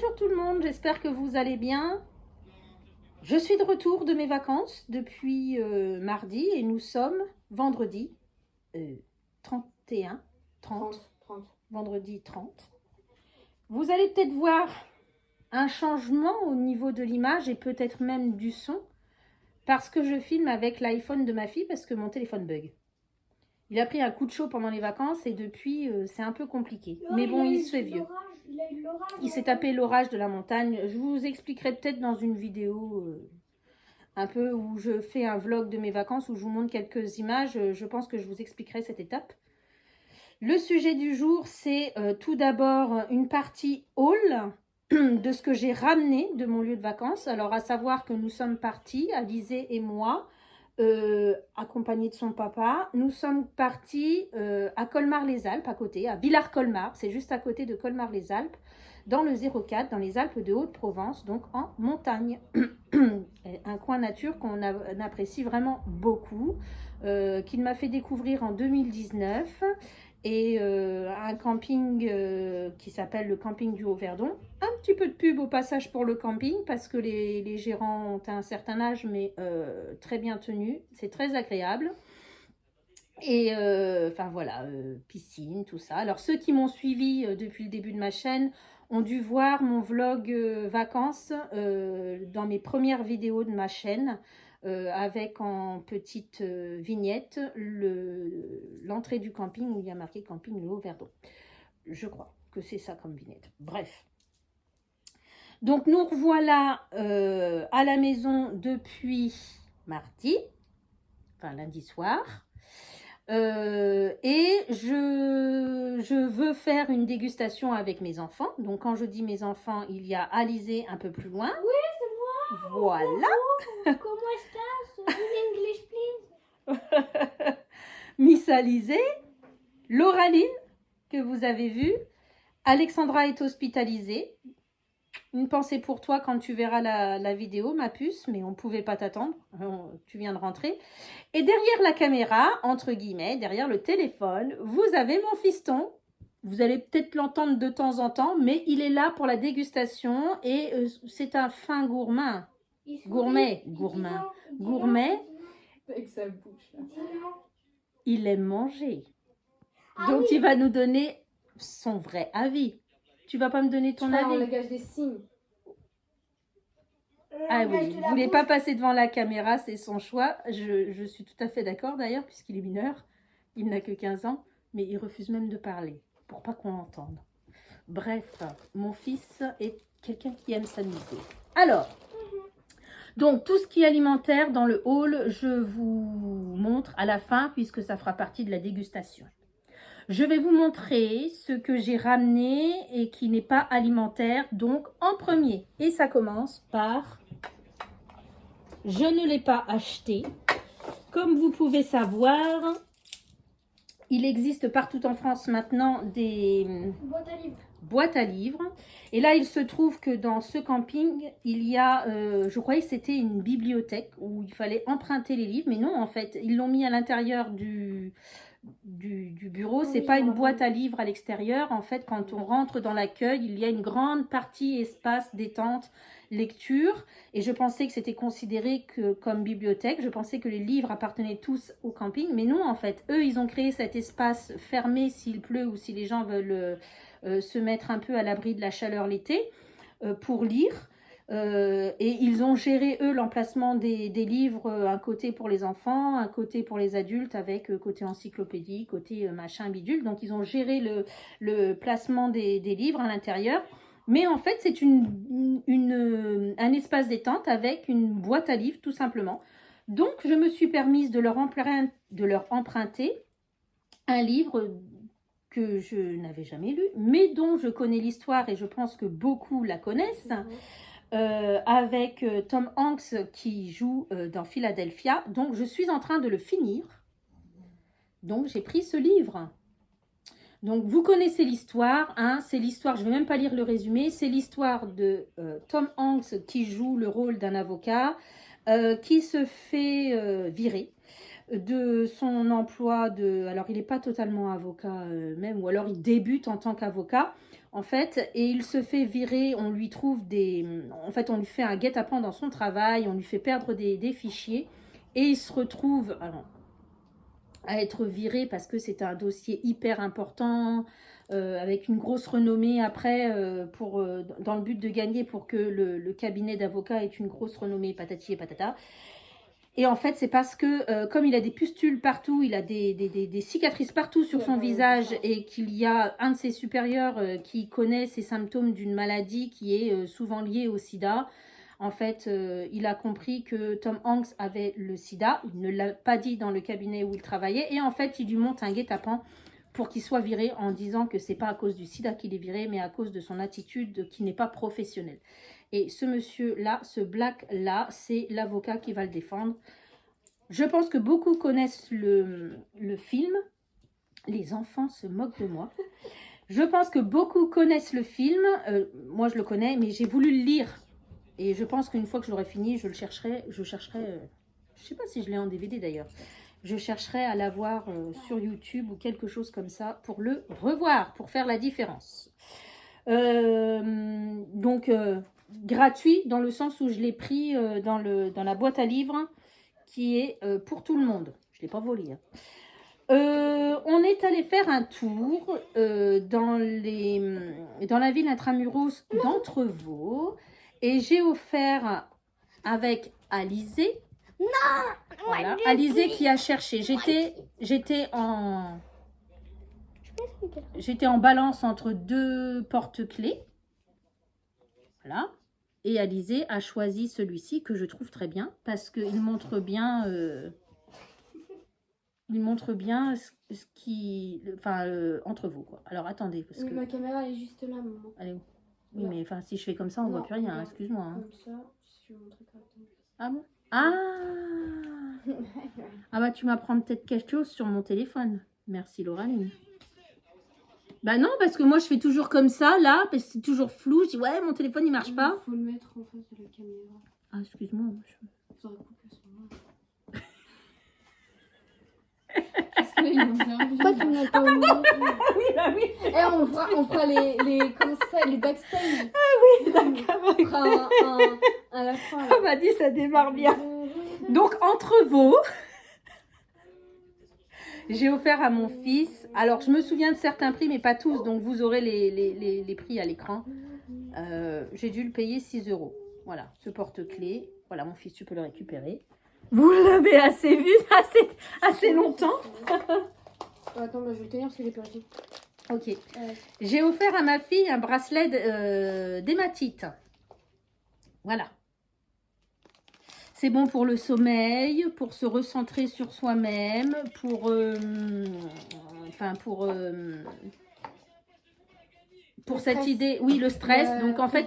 Bonjour tout le monde, j'espère que vous allez bien. Je suis de retour de mes vacances depuis mardi et nous sommes vendredi 31, 30, vendredi 30. Vous allez peut-être voir un changement au niveau de l'image et peut-être même du son parce que je filme avec l'iPhone de ma fille parce que mon téléphone bug. Il a pris un coup de chaud pendant les vacances et depuis c'est un peu compliqué. Mais bon, il se fait vieux. Il s'est tapé l'orage de la montagne. Je vous expliquerai peut-être dans une vidéo un peu où je fais un vlog de mes vacances où je vous montre quelques images. Je pense que je vous expliquerai cette étape. Le sujet du jour, c'est tout d'abord une partie haul de ce que j'ai ramené de mon lieu de vacances. Alors, à savoir que nous sommes partis, Alizé et moi, accompagnés de son papa. Nous sommes partis à Colmar-les-Alpes, à côté, à Villars-Colmar. C'est juste à côté de Colmar-les-Alpes, dans le 04, dans les Alpes de Haute-Provence, donc en montagne. Un coin nature qu'on apprécie vraiment beaucoup, qu'il m'a fait découvrir en 2019. Et un camping qui s'appelle le camping du Haut-Verdon. Un petit peu de pub au passage pour le camping parce que les gérants ont un certain âge mais très bien tenus. C'est très agréable. Et enfin voilà, piscine, tout ça. Alors ceux qui m'ont suivi depuis le début de ma chaîne ont dû voir mon vlog vacances dans mes premières vidéos de ma chaîne. Avec en petite vignette l'entrée du camping où il y a marqué camping le Haut-Verdon. Je crois que c'est ça comme vignette. Bref. Donc nous revoilà à la maison depuis mardi, enfin lundi soir. Et je veux faire une dégustation avec mes enfants. Donc quand je dis mes enfants, il y a Alizé un peu plus loin. Oui, c'est moi. Voilà. Bonjour. Comment estás? In English, please. Miss Alizé, Lauraline, que vous avez vue. Alexandra est hospitalisée. Une pensée pour toi quand tu verras la vidéo, ma puce, mais on ne pouvait pas t'attendre. Tu viens de rentrer. Et derrière la caméra, entre guillemets, derrière le téléphone, vous avez mon fiston. Vous allez peut-être l'entendre de temps en temps, mais il est là pour la dégustation et c'est un fin gourmand. Gourmet. Avec sa bouche. Il aime manger. Donc, il va nous donner son vrai avis. Tu vas pas me donner ton avis? Le langage des signes. Ah oui, vous voulez pas passer devant la caméra, c'est son choix. Je suis tout à fait d'accord d'ailleurs, puisqu'il est mineur. Il n'a que 15 ans, mais il refuse même de parler, pour pas qu'on l'entende. Bref, mon fils est quelqu'un qui aime s'amuser. Alors, donc tout ce qui est alimentaire dans le haul, je vous montre à la fin, puisque ça fera partie de la dégustation. Je vais vous montrer ce que j'ai ramené et qui n'est pas alimentaire, donc en premier. Et ça commence par... Je ne l'ai pas acheté. Comme vous pouvez savoir, il existe partout en France maintenant des boîtes à livres. Et là, il se trouve que dans ce camping, il y a, je croyais que c'était une bibliothèque où il fallait emprunter les livres. Mais non, en fait, ils l'ont mis à l'intérieur du bureau. C'est pas une boîte à livres à l'extérieur. En fait, quand on rentre dans l'accueil, il y a une grande partie espace détente, lecture. Et je pensais que c'était considéré comme bibliothèque. Je pensais que les livres appartenaient tous au camping. Mais non, en fait, eux, ils ont créé cet espace fermé s'il pleut ou si les gens veulent se mettre un peu à l'abri de la chaleur l'été pour lire. Et ils ont géré, eux, l'emplacement des livres, un côté pour les enfants, un côté pour les adultes, avec côté encyclopédie, côté machin bidule. Donc, ils ont géré le placement des livres à l'intérieur. Mais en fait, c'est un espace détente avec une boîte à livres, tout simplement. Donc, je me suis permise de leur emprunter un livre que je n'avais jamais lu, mais dont je connais l'histoire et je pense que beaucoup la connaissent. Avec Tom Hanks qui joue dans Philadelphia. Donc, je suis en train de le finir. Donc, j'ai pris ce livre. Donc, vous connaissez l'histoire. Hein, c'est l'histoire, je ne vais même pas lire le résumé. C'est l'histoire de Tom Hanks qui joue le rôle d'un avocat qui se fait virer de son emploi de... Alors, il n'est pas totalement avocat même, ou alors il débute en tant qu'avocat, en fait, et il se fait virer, on lui trouve des... En fait, on lui fait un guet-apens dans son travail, on lui fait perdre des fichiers, et il se retrouve à être viré parce que c'est un dossier hyper important, avec une grosse renommée après, dans le but de gagner pour que le cabinet d'avocats ait une grosse renommée, patati et patata. Et en fait, c'est parce que, comme il a des pustules partout, il a des cicatrices partout sur son visage et qu'il y a un de ses supérieurs qui connaît ces symptômes d'une maladie qui est souvent liée au sida. En fait, il a compris que Tom Hanks avait le sida. Il ne l'a pas dit dans le cabinet où il travaillait. Et en fait, il lui monte un guet-apens pour qu'il soit viré en disant que c'est pas à cause du sida qu'il est viré, mais à cause de son attitude qui n'est pas professionnelle. Et ce monsieur-là, ce Black-là, c'est l'avocat qui va le défendre. Je pense que beaucoup connaissent le film. Les enfants se moquent de moi. Je pense que beaucoup connaissent le film. Moi, je le connais, mais j'ai voulu le lire. Et je pense qu'une fois que je l'aurai fini, je chercherai, je sais pas si je l'ai en DVD d'ailleurs. Je chercherai à l'avoir sur YouTube ou quelque chose comme ça pour le revoir, pour faire la différence. Donc, gratuit dans le sens où je l'ai pris dans la boîte à livres qui est pour tout le monde. Je ne l'ai pas volé. Hein. On est allé faire un tour dans la ville intramuros d'Entrevaux et j'ai offert avec Alizé. Non. Voilà, Alizé qui a cherché. J'étais en balance entre deux porte-clés. Voilà. Et Alizé a choisi celui-ci que je trouve très bien parce qu'il montre bien. Il montre bien ce qui... Enfin, entre vous, quoi. Alors, attendez, parce que... Ma caméra, elle est juste là, maman. Allez, oui, mais enfin, si je fais comme ça, on ne voit plus rien, excuse-moi. Hein. Comme ça, je vais montrer correctement. Ah bon? Ah ah bah, tu m'apprends peut-être quelque chose sur mon téléphone. Merci, Lauraline. Bah non, parce que moi, je fais toujours comme ça, là, parce que c'est toujours flou. Je dis, ouais, mon téléphone, il marche pas. Il faut le mettre en face de la caméra. Ah, excuse-moi. Il faudrait couper ce moment. Pourquoi tu me l'as pas Oui, bah oui. Et on fera les comment ça, les backstage. Ah oui, d'accord. On fera un à la fin. Ah bah dis, ça démarre bien. Donc, Entrevaux, j'ai offert à mon fils. Alors, je me souviens de certains prix, mais pas tous. Donc, vous aurez les prix à l'écran. J'ai dû le payer 6 €. Voilà, ce porte-clés. Voilà, mon fils, tu peux le récupérer. Vous l'avez assez vu, assez longtemps. Attends, bah, je vais le tenir parce que j'ai perdu. Ok. J'ai offert à ma fille un bracelet d'hématite. Voilà. C'est bon pour le sommeil, pour se recentrer sur soi-même, pour cette idée, oui, le stress. Donc en fait,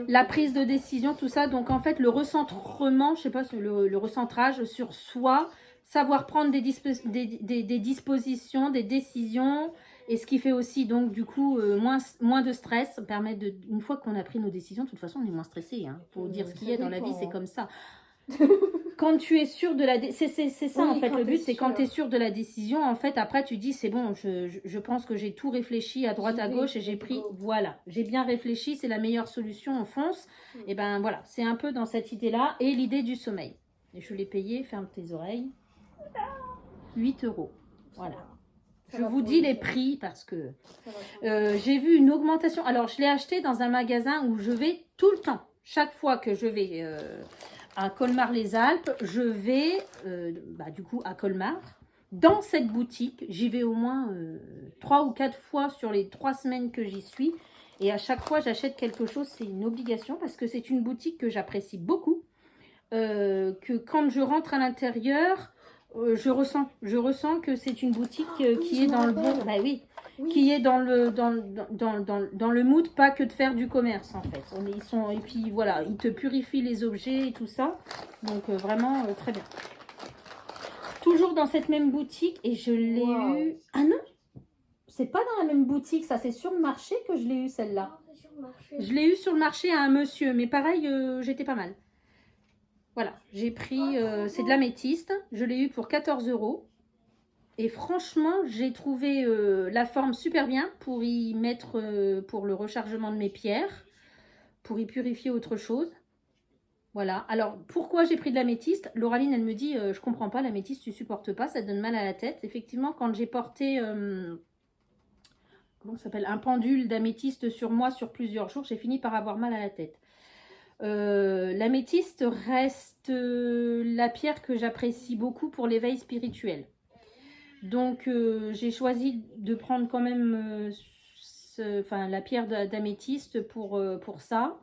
la prise de décision, tout ça. Donc en fait, le recentrement, je sais pas, le recentrage sur soi, savoir prendre des dispositions, des décisions. Et ce qui fait aussi, donc, du coup, moins de stress, permet de, une fois qu'on a pris nos décisions, de toute façon, on est moins stressé. Hein. Faut dire ce qu'il y a dans la vie, c'est comme ça. Quand tu es sûr de la c'est ça oui, en fait le but, c'est quand tu es sûr de la décision, en fait après tu dis c'est bon, je pense que j'ai tout réfléchi à droite à gauche et j'ai pris, voilà, j'ai bien réfléchi, c'est la meilleure solution, on fonce. Et ben voilà, c'est un peu dans cette idée là. Et l'idée du sommeil, et je l'ai payé, ferme tes oreilles, 8 €. Voilà, je vous dis les prix parce que j'ai vu une augmentation. Alors je l'ai acheté dans un magasin où je vais tout le temps, chaque fois que je vais à Colmar-les-Alpes, je vais du coup à Colmar. Dans cette boutique, j'y vais au moins 3 ou 4 fois sur les 3 semaines que j'y suis. Et à chaque fois, j'achète quelque chose. C'est une obligation parce que c'est une boutique que j'apprécie beaucoup. Que quand je rentre à l'intérieur, je ressens que c'est une boutique qui est dans le bon... Bah oui. Qui est dans le mood, pas que de faire du commerce en fait. Et puis voilà, ils te purifient les objets et tout ça. Donc vraiment très bien. Toujours dans cette même boutique et je l'ai eu... Ah non, c'est pas dans la même boutique, ça c'est sur le marché que je l'ai eu celle-là. Je l'ai eu sur le marché à un monsieur, mais pareil, j'étais pas mal. Voilà, j'ai pris, c'est de l'améthyste. Je l'ai eu pour 14 €. Et franchement, j'ai trouvé la forme super bien pour y mettre, pour le rechargement de mes pierres, pour y purifier autre chose. Voilà. Alors, pourquoi j'ai pris de l'améthyste? Lauraline, elle me dit, je comprends pas, l'améthyste, tu supportes pas, ça te donne mal à la tête. Effectivement, quand j'ai porté, comment ça s'appelle, un pendule d'améthyste sur moi sur plusieurs jours, j'ai fini par avoir mal à la tête. L'améthyste reste la pierre que j'apprécie beaucoup pour l'éveil spirituel. Donc, j'ai choisi de prendre quand même la pierre d'améthyste pour ça.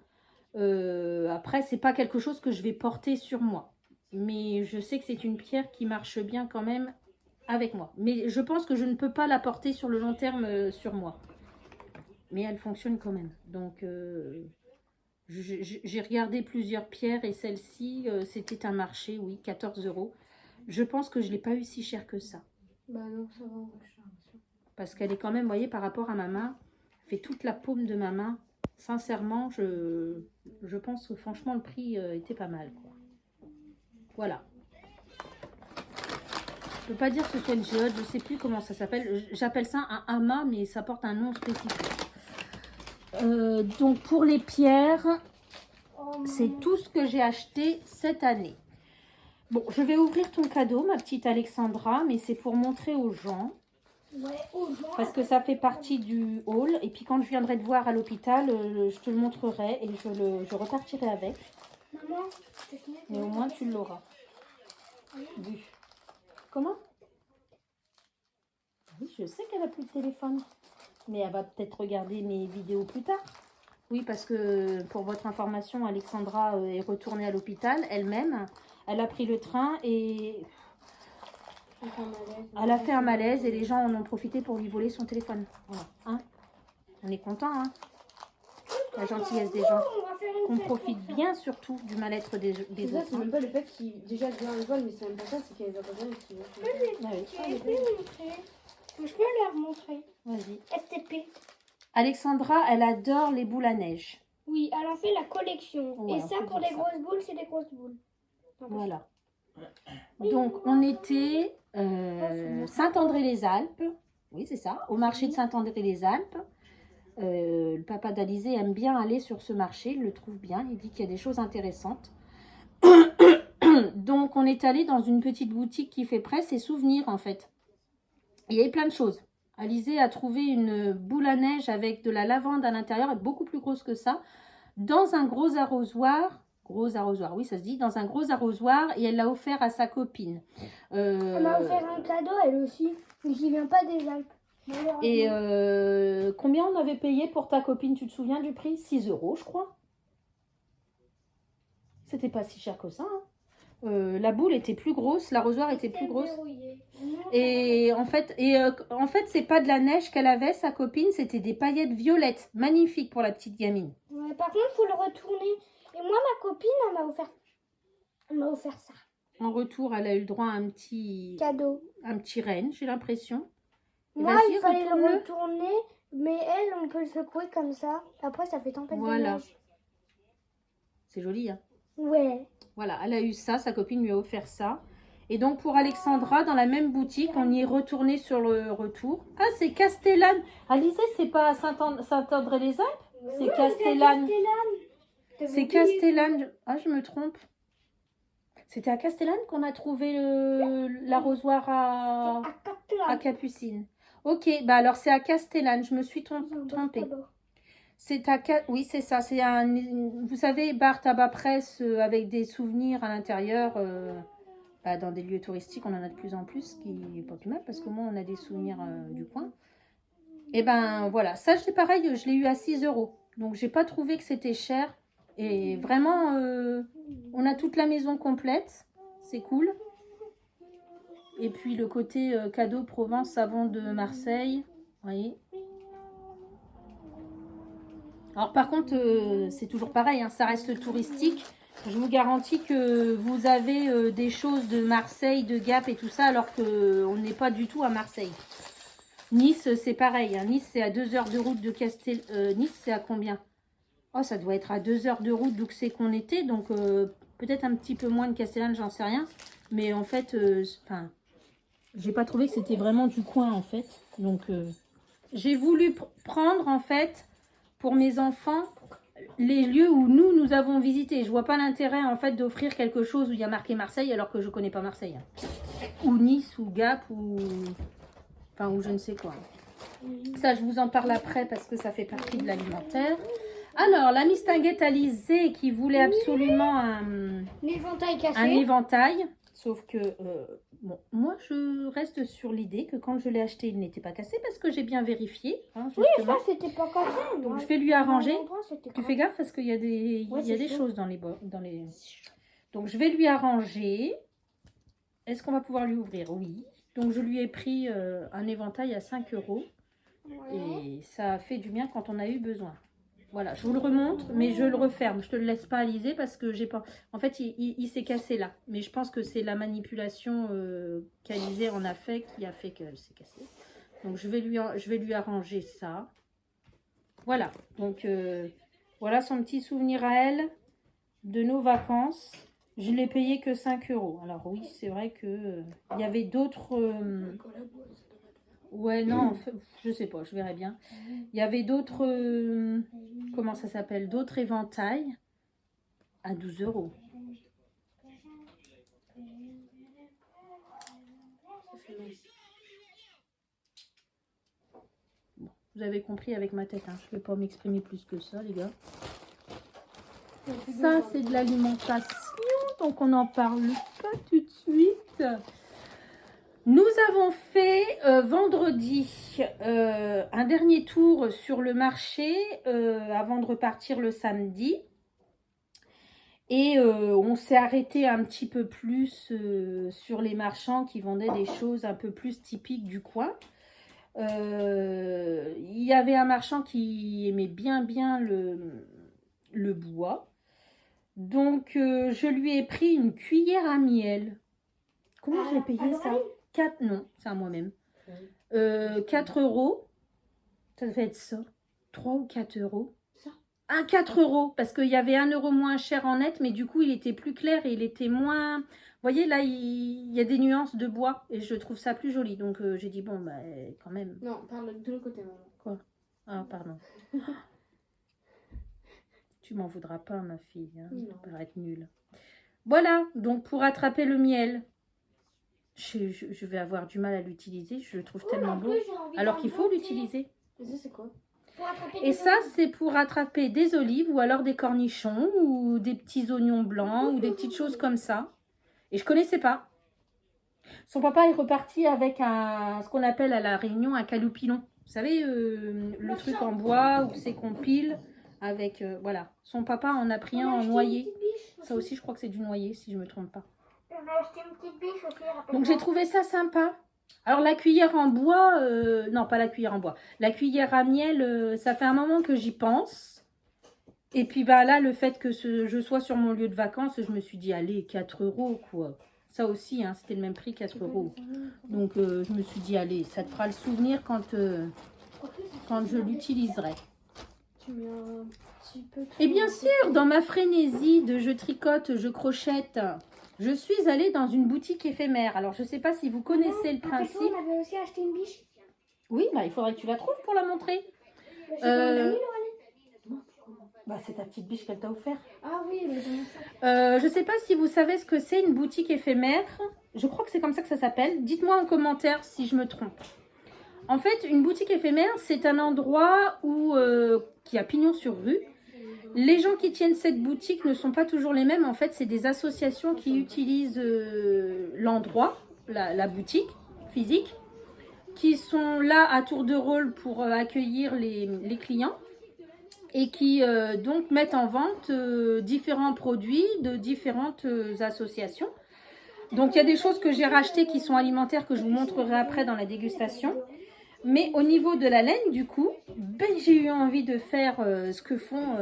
Après, c'est pas quelque chose que je vais porter sur moi. Mais je sais que c'est une pierre qui marche bien quand même avec moi. Mais je pense que je ne peux pas la porter sur le long terme sur moi. Mais elle fonctionne quand même. Donc, j'ai regardé plusieurs pierres et celle-ci, c'était un marché, oui, 14 €. Je pense que je ne l'ai pas eu si cher que ça. Bah non, ça va. Parce qu'elle est quand même, vous voyez, par rapport à ma main, fait toute la paume de ma main. Sincèrement, je pense que franchement, le prix était pas mal, quoi. Voilà. Je peux pas dire que ce soit une géode, je sais plus comment ça s'appelle. J'appelle ça un amas, mais ça porte un nom spécifique. Donc, pour les pierres, c'est tout ce que j'ai acheté cette année. Bon, je vais ouvrir ton cadeau, ma petite Alexandra, mais c'est pour montrer aux gens. Ouais, aux gens. Parce que ça fait partie du haul. Et puis quand je viendrai te voir à l'hôpital, je te le montrerai et je repartirai avec. Maman, Mais au moins tu l'auras vu. Comment? Oui, je sais qu'elle a plus de téléphone. Mais elle va peut-être regarder mes vidéos plus tard. Oui, parce que pour votre information, Alexandra est retournée à l'hôpital elle-même. Elle a pris le train et elle a fait un malaise et les gens en ont profité pour lui voler son téléphone. Voilà. Hein, on est content, hein, la gentillesse des gens. Qu'on profite bien surtout du mal-être des autres. C'est même pas le fait qu'il déjà vient le vol, mais c'est même pas ça, c'est qu'elle les a pas bien et qu'ils Ah oui. Je peux leur montrer. Vas-y. STP. Alexandra, elle adore les boules à neige. Oui, elle en fait la collection. Ouais, et ça, pour les grosses boules, c'est des grosses boules. Voilà. Donc, on était Saint-André-les-Alpes. Oui, c'est ça. Au marché de Saint-André-les-Alpes. Le papa d'Alizé aime bien aller sur ce marché. Il le trouve bien. Il dit qu'il y a des choses intéressantes. Donc, on est allé dans une petite boutique qui fait presse et souvenirs, en fait. Il y avait plein de choses. Alizé a trouvé une boule à neige avec de la lavande à l'intérieur, elle est beaucoup plus grosse que ça, dans un gros arrosoir, oui ça se dit, dans un gros arrosoir, et elle l'a offert à sa copine. Elle m'a offert un cadeau, elle aussi, mais qui vient pas des Alpes. Et combien on avait payé pour ta copine, tu te souviens du prix? 6 €, je crois. C'était pas si cher que ça, hein. La boule était plus grosse, l'arrosoir était plus grosse. Et en fait, c'est pas de la neige qu'elle avait, sa copine, c'était des paillettes violettes, magnifiques pour la petite gamine. Ouais, par contre, il faut le retourner. Et moi, ma copine, elle m'a offert ça. En retour, elle a eu le droit à un petit cadeau, un petit renne, j'ai l'impression. Moi, il fallait le retourner, mais elle, on peut le secouer comme ça. Après, ça fait tempête de neige. C'est joli, hein? Ouais. Voilà, elle a eu ça, sa copine lui a offert ça. Et donc pour Alexandra, dans la même boutique, on y est retourné sur le retour. Ah, c'est Castellane. Alizé, c'est pas Saint-André-les-Alpes? C'est Castellane. C'est Castellane. Ah, je me trompe. C'était à Castellane qu'on a trouvé l'arrosoir à Capucine. Ok, bah alors c'est à Castellane, je me suis trompée. Oui, c'est ça. C'est vous savez, bar tabac presse avec des souvenirs à l'intérieur. Dans des lieux touristiques, on en a de plus en plus, ce qui n'est pas plus mal parce qu'au moins on a des souvenirs du coin. Et ben voilà, ça c'est pareil, je l'ai eu à 6 €. Donc j'ai pas trouvé que c'était cher. Et vraiment, on a toute la maison complète. C'est cool. Et puis le côté cadeau Provence savon de Marseille. Vous voyez. Alors par contre, c'est toujours pareil, hein, ça reste touristique. Je vous garantis que vous avez des choses de Marseille, de Gap et tout ça, alors qu'on n'est pas du tout à Marseille. Nice, c'est pareil. Hein. Nice, c'est à 2 heures de route de Nice, c'est à combien? Oh, ça doit être à 2 heures de route d'où c'est qu'on était. Donc, Peut-être un petit peu moins de Castellane, j'en sais rien. Mais en fait, enfin, j'ai pas trouvé que c'était vraiment du coin en fait. Donc, j'ai voulu prendre en fait pour mes enfants les lieux où nous avons visité. Je vois pas l'intérêt en fait d'offrir quelque chose où il y a marqué Marseille alors que je connais pas Marseille. Hein. Ou Nice, ou Gap, ou... Enfin, ou je ne sais quoi. Ça, je vous en parle après parce que ça fait partie de l'alimentaire. Alors, la mistinguette Alizée qui voulait absolument un éventail. Sauf que, bon, moi, je reste sur l'idée que quand je l'ai acheté, il n'était pas cassé parce que j'ai bien vérifié. Hein, oui, ça, c'était pas cassé. Donc, je vais lui arranger. Tu fais gaffe parce qu'il y a des, ouais, il y a des choses dans les... Donc, je vais lui arranger. Est-ce qu'on va pouvoir lui ouvrir? Oui. Donc, je lui ai pris un éventail à 5 €. Ouais. Et ça a fait du bien quand on a eu besoin. Voilà, je vous le remontre, mais je le referme. Je te le laisse pas Alizé parce que j'ai pas... En fait, il s'est cassé là. Mais je pense que c'est la manipulation qu'Alizé en a fait qui a fait qu'elle s'est cassée. Donc, je vais lui arranger ça. Voilà. Donc, voilà son petit souvenir à elle de nos vacances. Je ne l'ai payé que 5 €. Alors oui, c'est vrai que il y avait d'autres... Ouais, non, en fait, je sais pas, je verrai bien. Il y avait d'autres... comment ça s'appelle? D'autres éventails à 12 €. Bon, vous avez compris avec ma tête, hein. Je ne vais pas m'exprimer plus que ça, les gars. Ça, c'est de l'alimentation, donc on n'en parle pas tout de suite. Nous avons fait vendredi un dernier tour sur le marché avant de repartir le samedi. Et on s'est arrêté un petit peu plus sur les marchands qui vendaient des choses un peu plus typiques du coin. Il y avait un marchand qui aimait bien le bois. Donc, je lui ai pris une cuillère à miel. Comment je l'ai payé ça? 4, non, c'est à moi-même. 4 €. Ça devait être ça. 3 ou 4 €. Ça? Ah, 4 €. Parce qu'il y avait 1 € moins cher en net, mais du coup, il était plus clair et il était moins... Vous voyez, là, il y a des nuances de bois et je trouve ça plus joli. Donc, j'ai dit, bon, bah, quand même. Non, parle de l'autre côté, maman. Quoi? Ah, pardon. Tu m'en voudras pas, ma fille. Hein. Ça paraît être nul. Voilà, donc pour attraper le miel, je vais avoir du mal à l'utiliser. Je le trouve tellement beau. Alors qu'il faut l'utiliser. Et ça, c'est quoi? Et ça, c'est pour attraper des olives ou alors des cornichons ou des petits oignons blancs ou des petites choses comme ça. Et je connaissais pas. Son papa est reparti avec ce qu'on appelle à la Réunion un caloupilon. Vous savez, le truc en bois où c'est qu'on pile avec... voilà. Son papa en a pris un en noyer. Ça aussi, je crois que c'est du noyer, si je me trompe pas. Donc, j'ai trouvé ça sympa. Alors, la cuillère en bois... non, pas la cuillère en bois. La cuillère à miel, ça fait un moment que j'y pense. Et puis, bah là, le fait que je sois sur mon lieu de vacances, je me suis dit, allez, 4 €, quoi. Ça aussi, hein, c'était le même prix, 4 €. Donc, je me suis dit, allez, ça te fera le souvenir quand je l'utiliserai. Et bien sûr, dans ma frénésie de je tricote, je crochette, je suis allée dans une boutique éphémère. Alors, je ne sais pas si vous connaissez le principe. On avait aussi acheté une biche. Oui, bah, il faudrait que tu la trouves pour la montrer. Bah, c'est ta petite biche qu'elle t'a offert. Ah oui, mais je ne sais pas si vous savez ce que c'est une boutique éphémère. Je crois que c'est comme ça que ça s'appelle. Dites-moi en commentaire si je me trompe. En fait, une boutique éphémère, c'est un endroit qui a pignon sur rue. Les gens qui tiennent cette boutique ne sont pas toujours les mêmes. En fait, c'est des associations qui utilisent l'endroit, la boutique physique, qui sont là à tour de rôle pour accueillir les clients et qui donc mettent en vente différents produits de différentes associations. Donc, il y a des choses que j'ai rachetées qui sont alimentaires que je vous montrerai après dans la dégustation. Mais au niveau de la laine, du coup, ben, j'ai eu envie de faire ce que font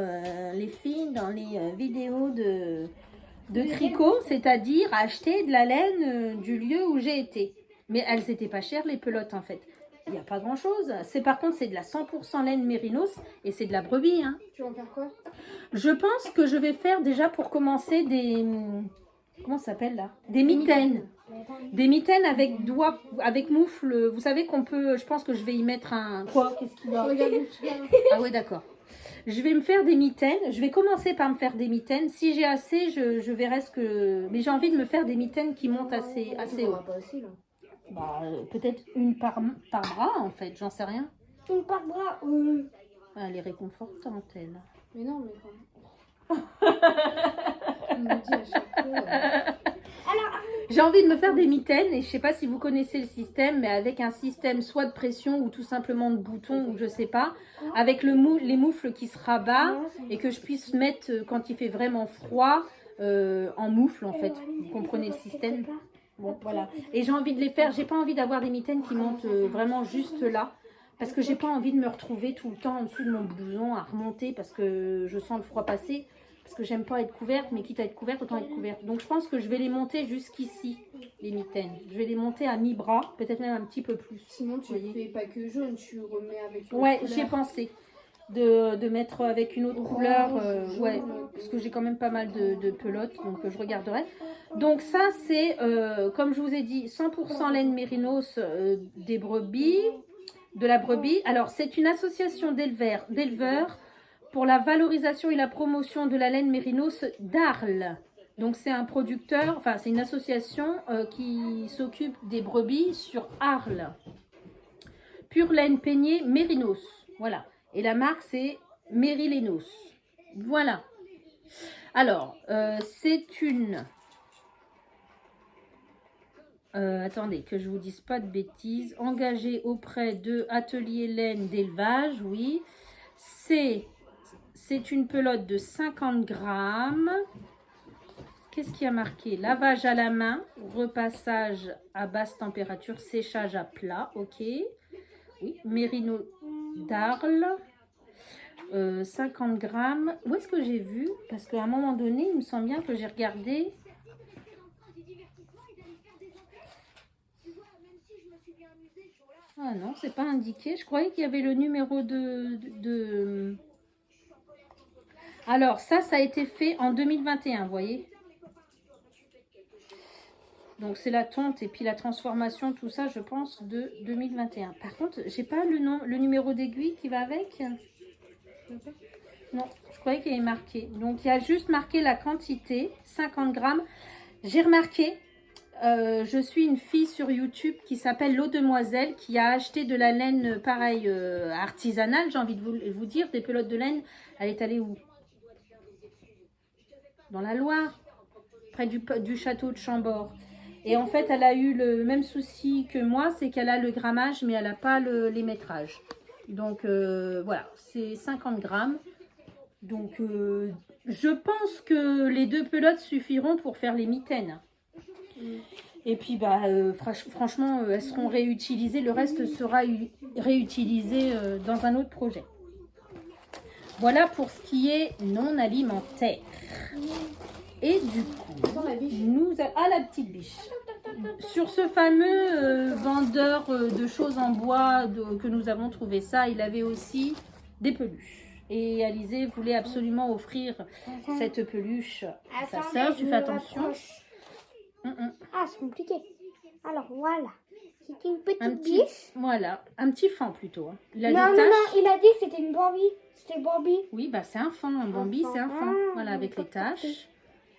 les filles dans les vidéos de tricot, c'est-à-dire acheter de la laine du lieu où j'ai été. Mais elles n'étaient pas chères, les pelotes, en fait. Il n'y a pas grand-chose. Par contre, c'est de la 100% laine mérinos et c'est de la brebis. Hein. Tu vas en faire quoi? Je pense que je vais faire déjà pour commencer des... Comment ça s'appelle là? Des mitaines. Des mitaines avec doigts, avec moufle. Vous savez qu'on peut... Je pense que je vais y mettre un... Quoi? Qu'est-ce qu'il y a? Regarde, tu viens. Ah ouais, d'accord. Je vais me faire des mitaines. Je vais commencer par me faire des mitaines. Si j'ai assez, je verrai ce que... Mais j'ai envie de me faire des mitaines qui montent assez Tu haut. n'auras pas aussi là. Bah, peut-être une par bras, en fait. J'en sais rien. Une par bras. Elle est réconfortante, elle. Mais non, mais quand on me dit à chaque fois. J'ai envie de me faire des mitaines et je sais pas si vous connaissez le système, mais avec un système soit de pression ou tout simplement de boutons ou je sais pas, avec les moufles qui se rabattent et que je puisse mettre quand il fait vraiment froid en moufle en fait. Vous comprenez le système? Bon, voilà. Et j'ai envie de les faire. J'ai pas envie d'avoir des mitaines qui montent vraiment juste là. Parce que j'ai pas envie de me retrouver tout le temps en dessous de mon blouson à remonter parce que je sens le froid passer. Parce que j'aime pas être couverte, mais quitte à être couverte, autant être couverte. Donc je pense que je vais les monter jusqu'ici, les mitaines. Je vais les monter à mi-bras, peut-être même un petit peu plus. Sinon, tu fais pas que jaune, tu remets avec une Ouais, autre j'y ai couleur. pensé. De mettre avec une autre couleur. Orange, Ouais, jaune. parce que j'ai quand même pas mal de pelotes, donc je regarderai. Donc ça, c'est, comme je vous ai dit, 100% laine mérinos des brebis, de la brebis. Alors, c'est une association d'éleveurs pour la valorisation et la promotion de la laine mérinos d'Arles. Donc, c'est un producteur, enfin, c'est une association qui s'occupe des brebis sur Arles. Pure laine peignée mérinos. Voilà. Et la marque, c'est Mérilénos. Voilà. Alors, c'est une... attendez, que je vous dise pas de bêtises. Engagée auprès de Atelier Laine d'élevage, oui. C'est une pelote de 50 grammes. Qu'est-ce qui a marqué? Lavage à la main, repassage à basse température, séchage à plat, ok. Oui, Mérino d'Arles. 50 grammes. Où est-ce que j'ai vu? Parce qu'à un moment donné, il me semble bien que j'ai regardé. Ah non, c'est pas indiqué. Je croyais qu'il y avait le numéro de... Alors, ça a été fait en 2021, vous voyez. Donc, c'est la tonte et puis la transformation, tout ça, je pense, de 2021. Par contre, j'ai pas le numéro d'aiguille qui va avec. Non, je croyais qu'il y avait marqué. Donc, il y a juste marqué la quantité, 50 grammes. J'ai remarqué... je suis une fille sur YouTube qui s'appelle L'Eau Demoiselle qui a acheté de la laine pareil artisanale, j'ai envie de vous dire, des pelotes de laine. Elle est allée où? Dans la Loire, près du château de Chambord. Et en fait, elle a eu le même souci que moi, c'est qu'elle a le grammage, mais elle n'a pas les métrages. Donc voilà, c'est 50 grammes. Donc je pense que les 2 pelotes suffiront pour faire les mitaines. Et puis, bah, franchement, elles seront réutilisées. Le reste sera réutilisé dans un autre projet. Voilà pour ce qui est non alimentaire. Et du coup, la petite biche. Sur ce fameux vendeur de choses en bois que nous avons trouvé ça, il avait aussi des peluches. Et Alizé voulait absolument offrir cette peluche à sa sœur. Tu fais attention. Ah, c'est compliqué. Alors, voilà. C'est une petite Un petit, biche. voilà, un petit fan plutôt. Hein. Il a Non, des non, taches. non, il a dit que c'était une Bambi. C'était Bambi. Oui, bah c'est un fan. Un Bambi, c'est un fan. Voilà, avec les taches.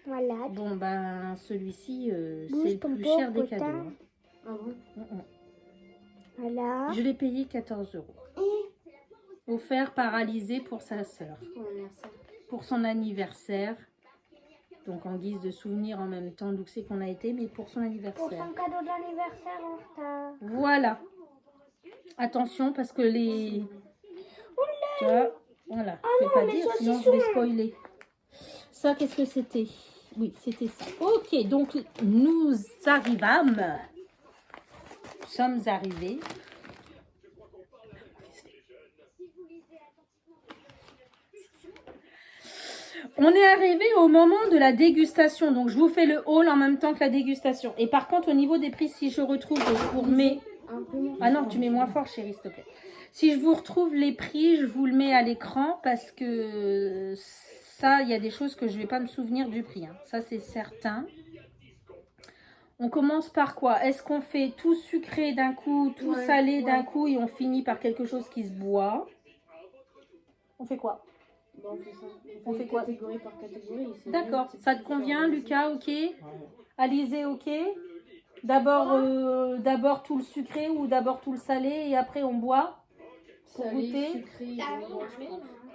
Voilà. Bon, ben celui-ci, Bouge c'est le ton plus pauvre cher des potin. cadeaux. Hein. Ah bon? Voilà. Je l'ai payé 14 €. Offert par Alizé pour sa sœur. Oh, merci. Pour son anniversaire. Donc en guise de souvenir en même temps d'où c'est qu'on a été, mais pour son Pour anniversaire. son cadeau d'anniversaire en retard. Voilà. Attention parce que les... Tu vois, voilà. Je vais pas dire, sinon je vais spoiler. Ça, qu'est-ce que c'était? Oui, c'était ça. Ok, donc nous arrivâmes. Nous sommes arrivés. On est arrivé au moment de la dégustation. Donc, je vous fais le haul en même temps que la dégustation. Et par contre, au niveau des prix, si je retrouve pour mes... Un peu moins. Ah non, tu mets moins fort, chérie, s'il te plaît. Si je vous retrouve les prix, je vous le mets à l'écran parce que ça, il y a des choses que je ne vais pas me souvenir du prix. Hein. Ça, c'est certain. On commence par quoi? Est-ce qu'on fait tout sucré d'un coup, tout salé d'un coup et on finit par quelque chose qui se boit? On fait quoi? Bon, on fait ça. On fait quoi? Catégorie par catégorie. D'accord. Ça te convient, Lucas? Ok. Alizé, ok. D'abord tout le sucré ou d'abord tout le salé et après on boit pour Salé, goûter. sucré,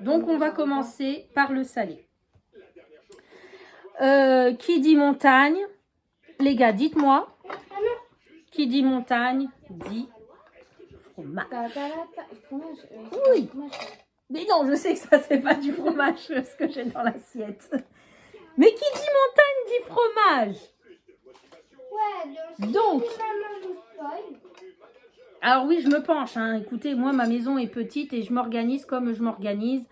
Donc on va commencer par le salé. Qui dit montagne? Les gars, dites-moi. Qui dit montagne dit fromage. Fromage. Oui. Mais non, je sais que ça c'est pas du fromage ce que j'ai dans l'assiette. Mais qui dit montagne dit fromage. Ouais, Donc, si maman nous spoil, alors oui, je me penche. Hein. Écoutez, moi, ma maison est petite et je m'organise comme je m'organise.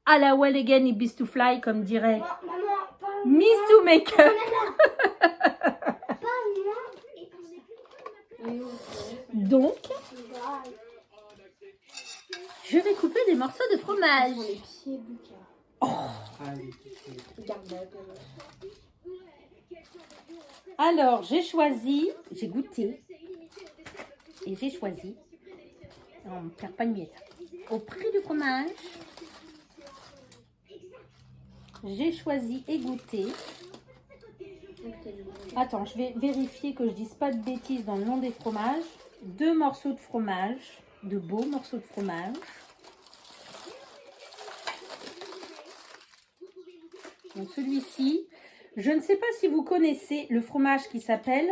À la well again et beast to fly, comme dirait maman, pas Miss to make up. Donc, je vais couper des morceaux de fromage. Les pieds du cas. Alors, j'ai choisi, j'ai goûté et j'ai choisi, on ne perd pas une miette, au prix du fromage, j'ai choisi et goûté. Attends, je vais vérifier que je dise pas de bêtises dans le nom des fromages. 2 morceaux de fromage, de beaux morceaux de fromage. Donc celui-ci, je ne sais pas si vous connaissez le fromage qui s'appelle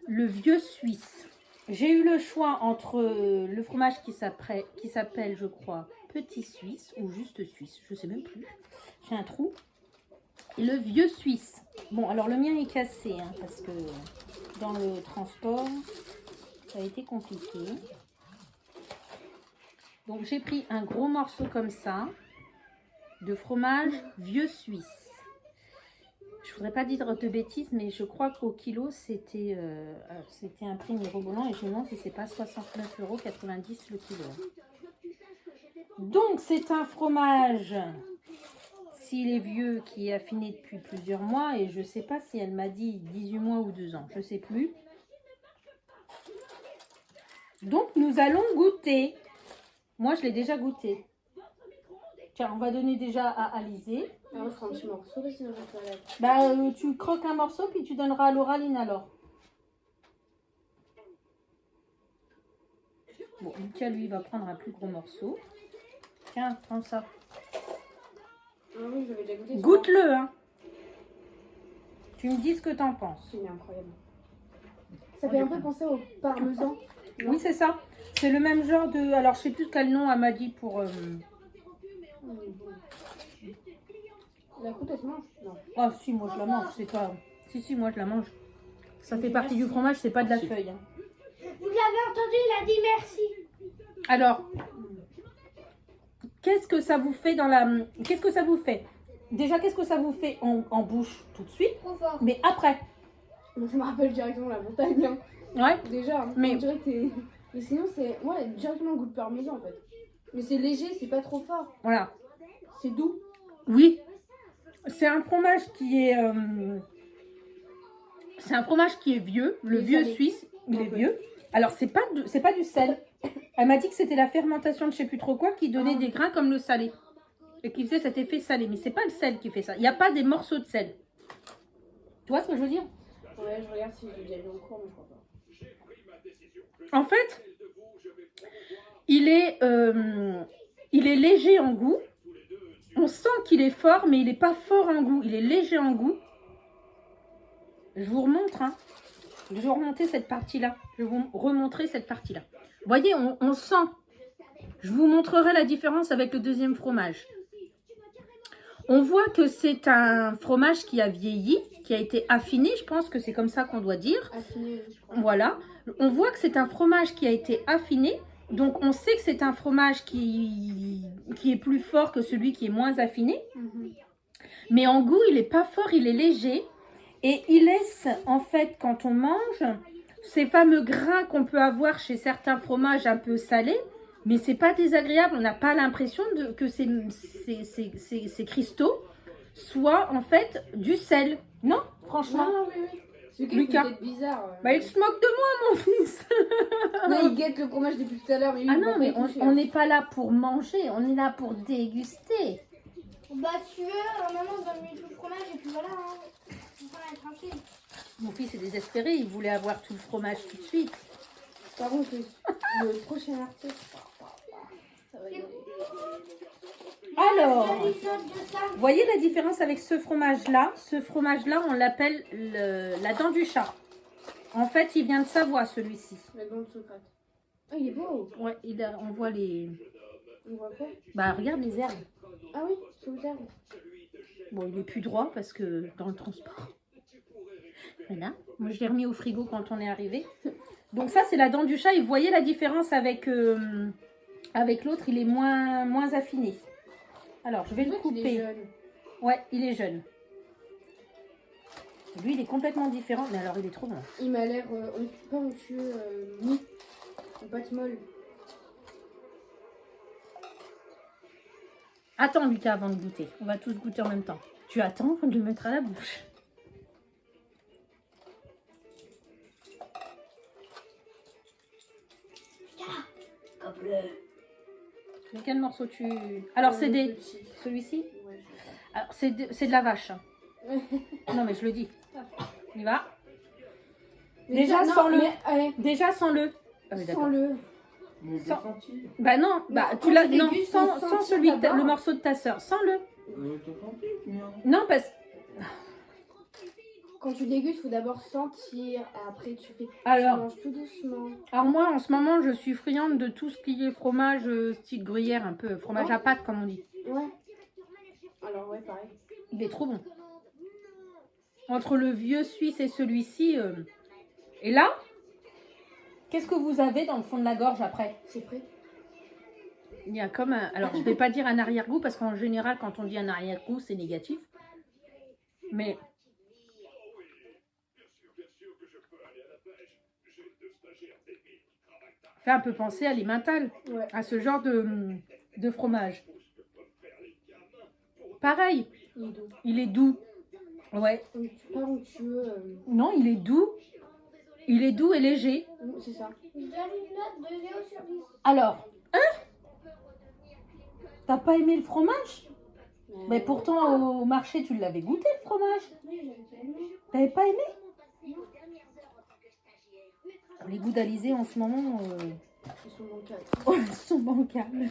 le vieux suisse. J'ai eu le choix entre le fromage qui s'appelle, je crois, petit suisse ou juste suisse. Je ne sais même plus. J'ai un trou. Et le vieux suisse. Bon, alors le mien est cassé, hein, parce que dans le transport, ça a été compliqué. Donc j'ai pris un gros morceau comme ça, de fromage vieux suisse. Je ne voudrais pas dire de bêtises, mais je crois qu'au kilo, c'était un prix mirobolant. Et je me demande si c'est pas 69,90 € le kilo. Donc c'est un fromage, s'il est vieux, qui est affiné depuis plusieurs mois. Et je ne sais pas si elle m'a dit 18 mois ou 2 ans. Je ne sais plus. Donc nous allons goûter. Moi, je l'ai déjà goûté. Tiens, on va donner déjà à Alizé. Alors, je prends un petit morceau, sinon je vais faire Bah, tu croques un morceau, puis tu donneras à Lauraline alors. Bon, Lucas, lui, va prendre un plus gros morceau. Tiens, prends ça. Ah oui, j'avais déjà goûté. Goûte-le, hein. Tu me dis ce que t'en penses. C'est incroyable. Ça fait un peu penser au parmesan. Oui, c'est ça. C'est le même genre de... Alors, je sais plus quel nom elle m'a dit pour... La croûte, elle se mange? Non. Ah, si, moi, je la mange. C'est pas... Si, moi, je la mange. Ça fait partie du fromage, c'est pas de la feuille. Hein. vous l'avez entendu, il a dit merci. Alors, qu'est-ce que ça vous fait dans la... Qu'est-ce que ça vous fait? Déjà, qu'est-ce que ça vous fait en bouche tout de suite? Trop fort. Mais après. Donc, ça me rappelle directement la montagne. Hein. Ouais. Déjà, hein, Mais- on dirait que t'es... Mais sinon, c'est... Ouais, directement le goût de parmesan, en fait. Mais c'est léger, c'est pas trop fort. Voilà. C'est doux. Oui. C'est un fromage qui est... C'est un fromage qui est vieux. Le Il est vieux salé. suisse, il est Ok. vieux. Alors, c'est pas du sel. Elle m'a dit que c'était la fermentation de je sais plus trop quoi qui donnait des grains comme le salé. Et qui faisait cet effet salé. Mais c'est pas le sel qui fait ça. Il n'y a pas des morceaux de sel. Tu vois ce que je veux dire? Ouais, je regarde si j'ai déjà vu en cours, mais je crois pas. En fait, il est léger en goût. On sent qu'il est fort, mais il n'est pas fort en goût. Il est léger en goût. Je vous remontre. Hein. Je vais remonter cette partie-là. Je vais vous remontrer cette partie-là. Vous voyez, on sent. Je vous montrerai la différence avec le deuxième fromage. On voit que c'est un fromage qui a vieilli, qui a été affiné. Je pense que c'est comme ça qu'on doit dire. Affiné, je crois. Voilà. On voit que c'est un fromage qui a été affiné. Donc, on sait que c'est un fromage qui est plus fort que celui qui est moins affiné. Mais en goût, il n'est pas fort, il est léger. Et il laisse, en fait, quand on mange, ces fameux grains qu'on peut avoir chez certains fromages un peu salés, mais c'est pas désagréable. On n'a pas l'impression que ces cristaux soient en fait du sel. Non, franchement. Non, oui, oui. C'est Lucas. peut-être bizarre. Bah, il se moque de moi, mon fils. Non, il guette le fromage depuis tout à l'heure. Mais Ah non, mais on n'est pas là pour manger, on est là pour déguster. Bah, si tu veux, maman, donne-lui tout le fromage et puis voilà. Hein. On va être tranquille. Mon fils est désespéré, il voulait avoir tout le fromage tout de suite. Par contre, le prochain article. Ça va y aller. Alors, Donne-lui sauce de ça. vous voyez la différence avec ce fromage-là? Ce fromage-là, on l'appelle la dent du chat. En fait, il vient de Savoie, celui-ci. La grande secrète. Ah, il est beau. Ouais, on voit les... On voit quoi? Bah, regarde les herbes. Ah oui, sous terre. Bon, il est plus droit parce que dans le transport. Voilà. Moi, je l'ai remis au frigo quand on est arrivé. Donc ça, c'est la dent du chat. Et vous voyez la différence avec l'autre, il est moins affiné. Alors, je vais le Il est couper. jeune. Ouais, il est jeune. Lui, il est complètement différent. Mais alors, il est trop bon. Il m'a l'air pas onctueux, mou. Une pâte molle. Attends, Lucas, avant de goûter. On va tous goûter en même temps. Tu attends avant de le mettre à la bouche. Quel morceau tu... Alors, c'est des... Petit. Celui-ci? Ouais, Alors, c'est de la vache. Non, mais je le dis. On y va. Déjà, sans-le. Déjà, sans-le. Ah oui, d'accord. Sans-le. Mais j'ai Sans- senti. Bah non, bah Non, tu quand l'as... tu Non, dégustes, sans faut sentir celui, d'abord. le morceau de ta sœur. Sans-le. T'as senti, bien. Non, parce... Quand tu dégustes, il faut d'abord sentir. Après, tu fais. Alors. Tu manges tout doucement. Alors moi, en ce moment, je suis friande de tout ce qui est fromage style gruyère, un peu fromage à pâte, comme on dit. Ouais. Alors, ouais, pareil. Il est trop bon. Entre le vieux suisse et celui-ci... Et là, qu'est-ce que vous avez dans le fond de la gorge après? C'est prêt. Il y a comme un... Alors, je ne vais pas dire un arrière-goût, parce qu'en général, quand on dit un arrière-goût, c'est négatif. Mais... fait un peu penser à l'emmental, Ouais. à ce genre de fromage. Pareil, Il est doux. il est doux. Ouais. Pas onctueux. Non, il est doux. Il est doux et léger. C'est ça. Je donne une note de 0 sur 10. Alors, hein? T'as pas aimé le fromage? Mais pourtant, au marché, tu l'avais goûté, le fromage. Oui, j'avais pas aimé. T'avais pas aimé? Les goûts d'Alizé, en ce moment, Ils sont bancals. ils sont bancals.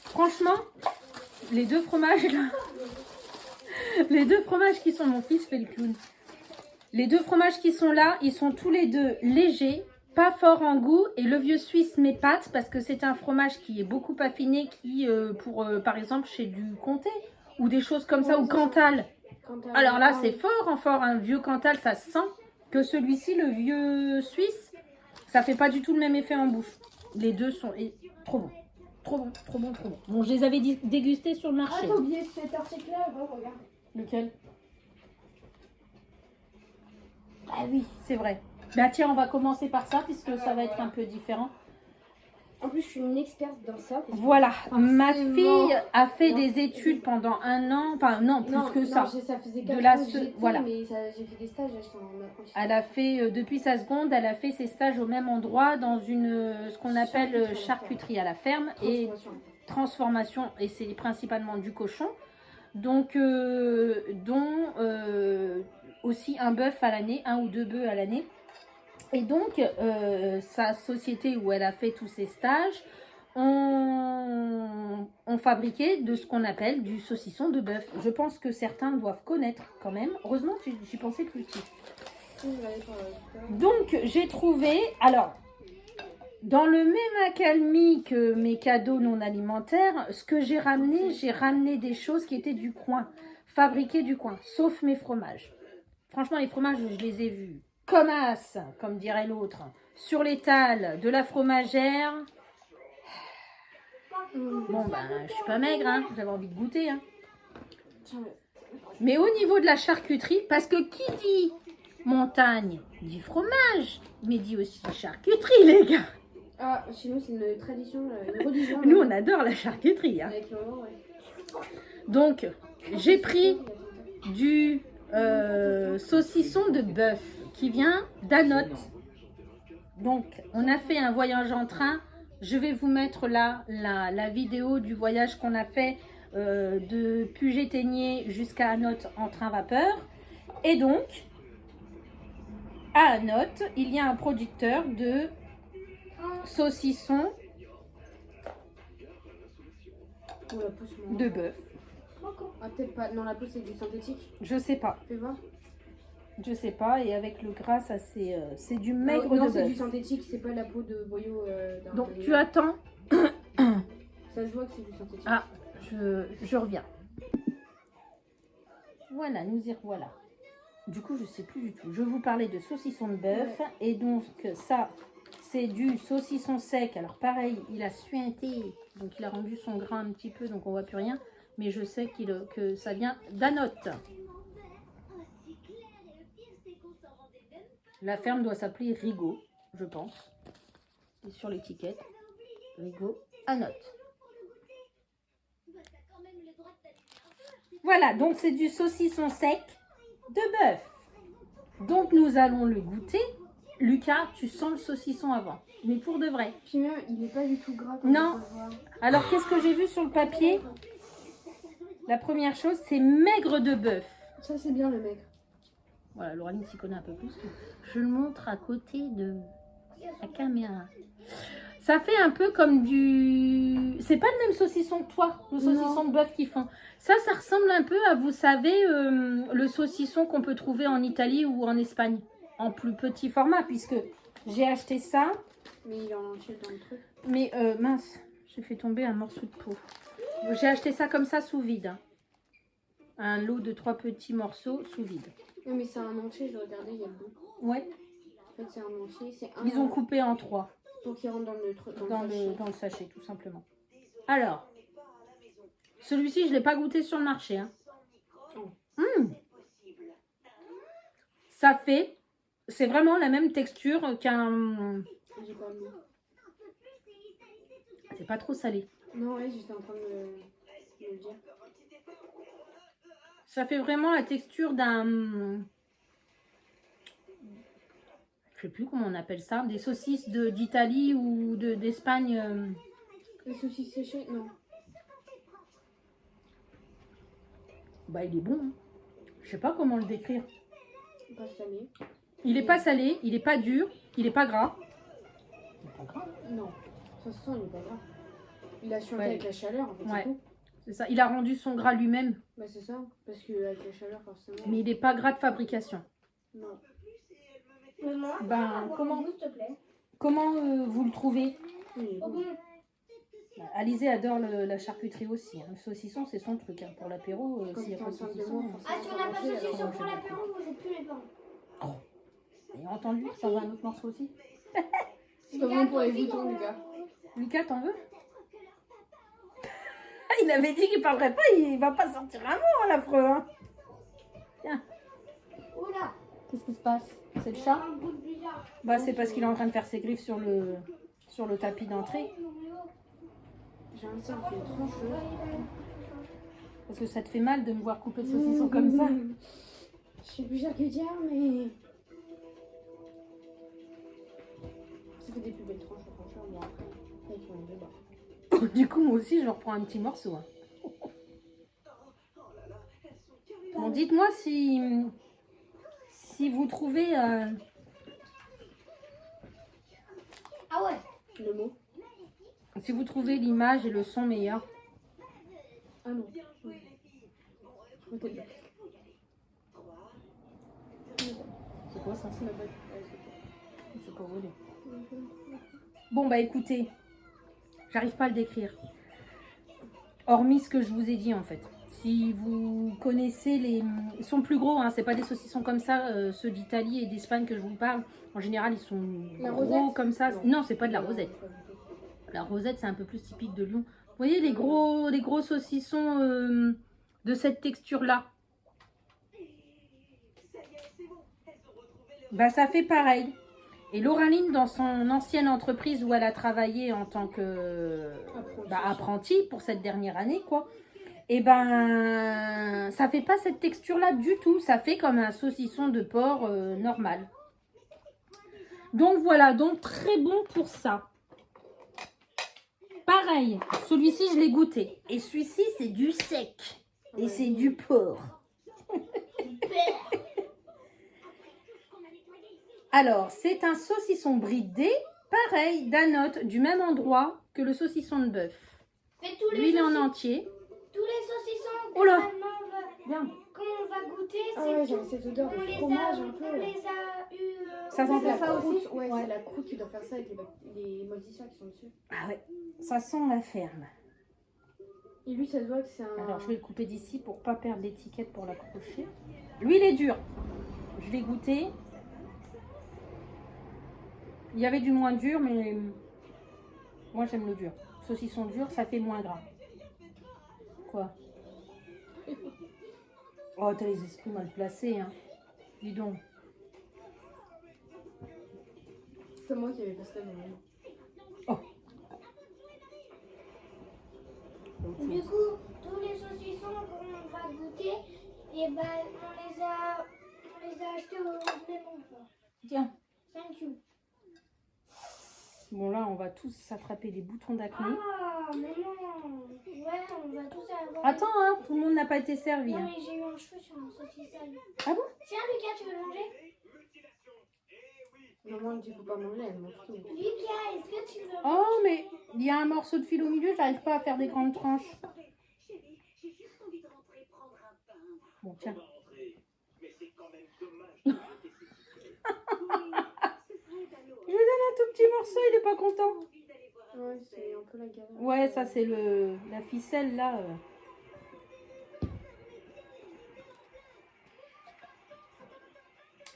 Franchement, les deux fromages, là... Les deux fromages qui sont... Mon fils fait le clown. Les deux fromages qui sont là, ils sont tous les deux légers, pas forts en goût. Et le vieux suisse m'épate parce que c'est un fromage qui est beaucoup affiné, qui, par exemple, chez du comté ou des choses comme ça, ou Cantal. Alors là, c'est fort en fort. Un vieux Cantal, ça se sent. Que celui-ci, le vieux suisse, ça fait pas du tout le même effet en bouche. Les deux sont trop bons. Trop bon, trop bon, trop bon. Bon, je les avais dégustés sur le Ah, marché. t'as oublié cet article-là. Oh, regarde. Lequel? Ah oui, c'est vrai. Bah tiens, on va commencer par ça puisque ça va être un peu différent. En plus, je suis une experte dans ça. parce que- Voilà, ma Forcément. fille a fait Non. des études pendant 1 an, enfin non, plus Non, que non, ça. ça faisait De 4 la ans que se- j'étais, voilà. mais j'ai fait des stages j'étais en apprentissage. Elle a fait, depuis sa seconde, elle a fait ses stages au même endroit dans ce qu'on appelle charcuterie à la ferme et transformation, et c'est principalement du cochon, donc dont aussi un bœuf à l'année, 1 ou 2 bœufs à l'année. Et donc sa société où elle a fait tous ses stages ont fabriqué de ce qu'on appelle du saucisson de bœuf. Je pense que certains doivent connaître quand même. Heureusement, j'y pensais plus petit. Donc j'ai trouvé, alors dans le même accalmie que mes cadeaux non alimentaires, ce que j'ai ramené des choses qui étaient du coin, fabriquées du coin, sauf mes fromages. Franchement, les fromages, je les ai vus comme as, comme dirait l'autre, sur l'étal de la fromagère. Bon, ben, je suis pas maigre, hein, j'avais envie de goûter. Hein. Mais au niveau de la charcuterie, parce que qui dit montagne dit fromage, mais dit aussi charcuterie, les gars. Ah, chez nous, c'est une tradition, une religion. Nous, on adore la charcuterie. Hein. Avec maman, ouais. Donc, j'ai pris du saucisson de bœuf qui vient d'Anote. Donc, on a fait un voyage en train. Je vais vous mettre là la vidéo du voyage qu'on a fait de Puget-Théniers jusqu'à Anote en train vapeur. Et donc, à Anote, il y a un producteur de saucisson Oh, la pousse, maman. de bœuf. Ah, peut-être pas. Non, la pousse, c'est du synthétique. Je sais pas. Fais voir. Je sais pas. Et avec le gras, ça c'est du Non, maigre non, de c'est du bœuf. synthétique, c'est pas la peau de boyau. Donc, tu attends. Ça se voit que c'est du synthétique. Ah, je reviens. Voilà, nous y revoilà. Du coup, je sais plus du tout. Je vous parlais de saucisson de bœuf. Ouais. Et donc, ça, c'est du saucisson sec. Alors, pareil, il a suinté. Donc, il a rendu son gras un petit peu. Donc, on voit plus rien. Mais je sais que ça vient d'Anote. La ferme doit s'appeler Rigaud, je pense. Et sur l'étiquette, Rigaud Anote. Voilà, donc c'est du saucisson sec de bœuf. Donc nous allons le goûter. Lucas, tu sens le saucisson avant, mais pour de vrai. Puis même, il n'est pas du tout gras. Comme Non. on peut le voir. Alors qu'est-ce que j'ai vu sur le papier? La première chose, c'est maigre de bœuf. Ça, c'est bien le maigre. Voilà, Laureline s'y connaît un peu plus. Je le montre à côté de la caméra. Ça fait un peu comme du... C'est pas le même saucisson que toi, le saucisson de bœuf qu'ils font. Ça ressemble un peu à, vous savez, le saucisson qu'on peut trouver en Italie ou en Espagne. En plus petit format, puisque j'ai acheté ça. Mais il est en entier dans le truc. Mais mince, j'ai fait tomber un morceau de peau. J'ai acheté ça comme ça sous vide. Hein. Un lot de 3 petits morceaux sous vide. Non, mais c'est un entier, je regardais, il y a le bout. Ouais, En fait, c'est un entier. C'est un. ils ont coupé en 3 Pour qu'il rentre dans le truc. dans le sachet, tout simplement. Alors, celui-ci, je ne l'ai pas goûté sur le marché. Hein. Ça fait... C'est vraiment la même texture qu'un... J'ai pas mis. C'est pas trop salé. Non, ouais, j'étais en train de le dire. Ça fait vraiment la texture d'un... Je sais plus comment on appelle ça. Des saucisses d'Italie ou d'Espagne. Les saucisses séchées, non. Bah, il est bon. Hein. Je sais pas comment le décrire. Pas salé. Il est pas salé, il est pas dur, il est pas gras. Il est pas gras. Non. Ça se sent, il est pas gras. Il a suinté Ouais. avec la chaleur, en fait, Ouais. c'est tout. C'est ça. Il a rendu son gras lui-même, Bah, c'est ça. Parce que avec la chaleur, forcément. mais il est pas gras de fabrication. Non. Maman, Ben, comment s'il te plaît. vous le trouvez? Il est bon. Alizé adore la charcuterie aussi. Hein. Le saucisson, c'est son truc. Hein. Pour l'apéro, Quand s'il n'y a t'es pas de enceinte de saucisson... moi, Ah, si on n'a pas de saucisson alors, pour je vais l'apéro, vous êtes plus les parents. Et entendu, ça va un autre morceau aussi. C'est pas bon pour les boutons, les gars. Lucas, t'en veux? Il avait dit qu'il parlerait pas, il va pas sortir un mot, hein, l'affreux. Hein. Tiens, Oula, qu'est-ce qui se passe? C'est le chat? un bout de bizarre. Bah, c'est parce qu'il est en train de faire ses griffes sur le tapis d'entrée. J'ai un cerf qui est trancheuse. Parce que ça te fait mal de me voir couper le saucisson comme ça. Je suis plus charcutière, mais. Ça fait des plus belles tranches au trancheur, mais après, ils font les débats. Du coup, moi aussi, je reprends un petit morceau. Hein. Bon, dites-moi si vous trouvez... Ah ouais. Le mot. Si vous trouvez l'image et le son meilleur. Ah non. Ok. C'est quoi ça? C'est la bague. C'est pas volé. Bon, bah écoutez, j'arrive pas à le décrire. Hormis ce que je vous ai dit en fait. Si vous connaissez les... Ils sont plus gros, hein, c'est pas des saucissons comme ça, ceux d'Italie et d'Espagne que je vous parle. En général, ils sont La gros rosette comme ça. Non, c'est pas de la rosette. La rosette, c'est un peu plus typique de Lyon. Vous voyez les gros saucissons de cette texture-là. Bah, ça fait pareil. Et Lauraline, dans son ancienne entreprise où elle a travaillé en tant que apprentie pour cette dernière année, quoi, et ben, ça fait pas cette texture-là du tout. Ça fait comme un saucisson de porc normal. Donc voilà, donc très bon pour ça. Pareil, celui-ci, je l'ai goûté. Et celui-ci, c'est du sec. Et c'est du porc. Alors, c'est un saucisson bridé, pareil, d'anote, du même endroit que le saucisson de bœuf. L'huile en entier. Tous les saucissons Oh là. quand on va goûter, Ah ouais, j'avais cette odeur de fromage un peu. on les a eu. Ça sent C'est ça aussi. Ouais, c'est la croûte qui doit faire ça avec les moisissures qui sont dessus. Ah ouais, ça sent la ferme. Et lui, ça se voit que c'est un... Alors, je vais le couper d'ici pour pas perdre l'étiquette pour l'accrocher. L'huile est dure. Je l'ai goûté. Il y avait du moins dur, mais moi, j'aime le dur. Saucisson dur, ça fait moins gras. Quoi? Oh, t'as les esprits mal placés, hein. Dis donc. C'est moi qui avais pas ça dans le... Oh. Du coup, tous les saucissons qu'on va goûter, et ben, on les a achetés au même endroit. Tiens. Thank you. Bon, là, on va tous s'attraper des boutons d'acné. Ah, maman. Ouais, on va tous avoir. Attends, hein, tout le monde n'a pas été servi. Non, Hein. mais j'ai eu un cheveu sur mon saucisson. Ah bon? Tiens, Lucas, tu veux manger? Maman, tu peux pas manger, elle mange tout. Lucas, est-ce que tu veux Oh, mais il y a un morceau de fil au milieu, j'arrive pas à faire des grandes tranches. Bon, tiens. Je lui donne un tout petit morceau, il est pas content. Ouais, c'est un peu la galère. Ouais, ça c'est la ficelle là.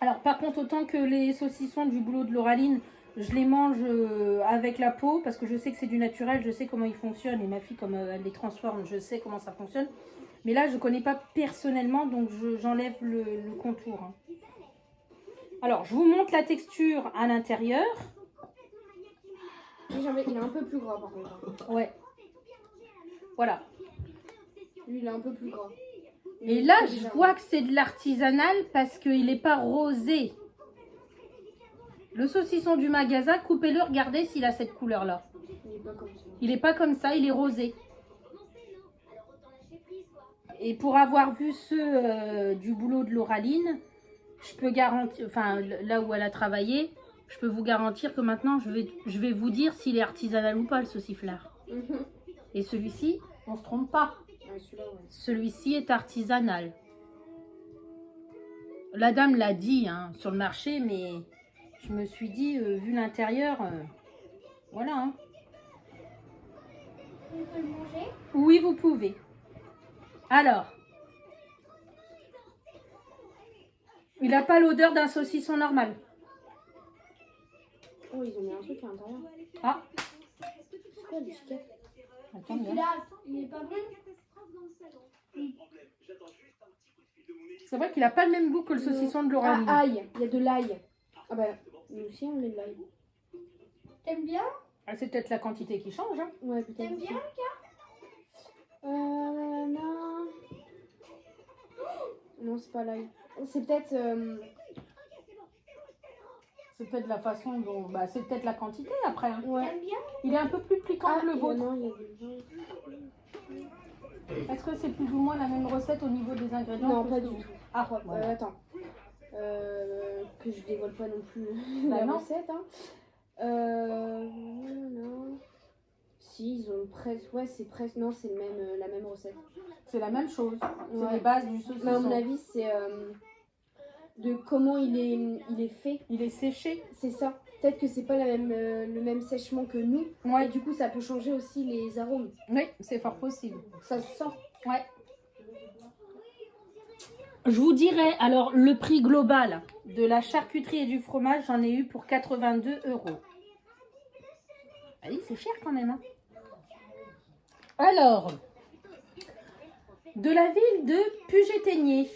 Alors par contre, autant que les saucissons du boulot de Lauraline, je les mange avec la peau parce que je sais que c'est du naturel, je sais comment ils fonctionnent et ma fille comme elle les transforme, je sais comment ça fonctionne. Mais là, je connais pas personnellement, donc j'enlève le contour. Hein. Alors, je vous montre la texture à l'intérieur. Il est un peu plus gras par contre. Ouais. Voilà. Lui, il est un peu plus gras. Et là, je vois que c'est de l'artisanal parce qu'il n'est pas rosé. Le saucisson du magasin, coupez-le, regardez s'il a cette couleur-là. Il est pas comme ça. Il n'est pas comme ça, il est rosé. Et pour avoir vu ceux du boulot de Lauraline, je peux garantir, enfin là où elle a travaillé, je peux vous garantir que maintenant je vais vous dire s'il est artisanal ou pas le sauciflard. Et celui-ci, on se trompe pas. Ouais, celui-là, ouais. Celui-ci est artisanal. La dame l'a dit hein, sur le marché, mais je me suis dit, vu l'intérieur, voilà. Hein. On peut le manger? Oui, vous pouvez. Alors, il n'a pas l'odeur d'un saucisson normal. Oh, ils ont mis un truc à l'intérieur. Ah, C'est quoi l'étiquette? attends, bien. Là, il est pas bon? C'est vrai qu'il n'a pas le même goût que le saucisson de Lauraline. Ah, ail. Il y a de l'ail. Ah bah, nous aussi, on met de l'ail. T'aimes bien? Ah, c'est peut-être la quantité qui change. Hein. Ouais, peut-être. T'aimes bien? Non. Non, c'est pas l'ail. C'est peut-être... C'est peut-être la façon dont... Bah, c'est peut-être la quantité après. Hein. Ouais. T'aimes bien? Il est un peu plus piquant que le vôtre. Non, il y a du... Est-ce que c'est plus ou moins la même recette au niveau des ingrédients? Non, que pas ce du que vous- tout. Ah, voilà. Attends. Que je dévoile pas non plus Bah la non. recette. Hein. Non. Si, ils ont presque... Ouais, c'est presque... Non, c'est la même recette. C'est la même chose. C'est Ouais. les bases du saucisson. Mais à mon avis, c'est de comment il est fait. Il est séché. C'est ça. Peut-être que c'est pas le même sèchement que nous. Et Ouais. du coup, ça peut changer aussi les arômes. Oui, c'est fort possible. Ça se sent. Ouais. Je vous dirais, alors le prix global de la charcuterie et du fromage, j'en ai eu pour 82 €. Ah oui, c'est cher quand même. Hein. Alors, de la ville de Puget-Théniers,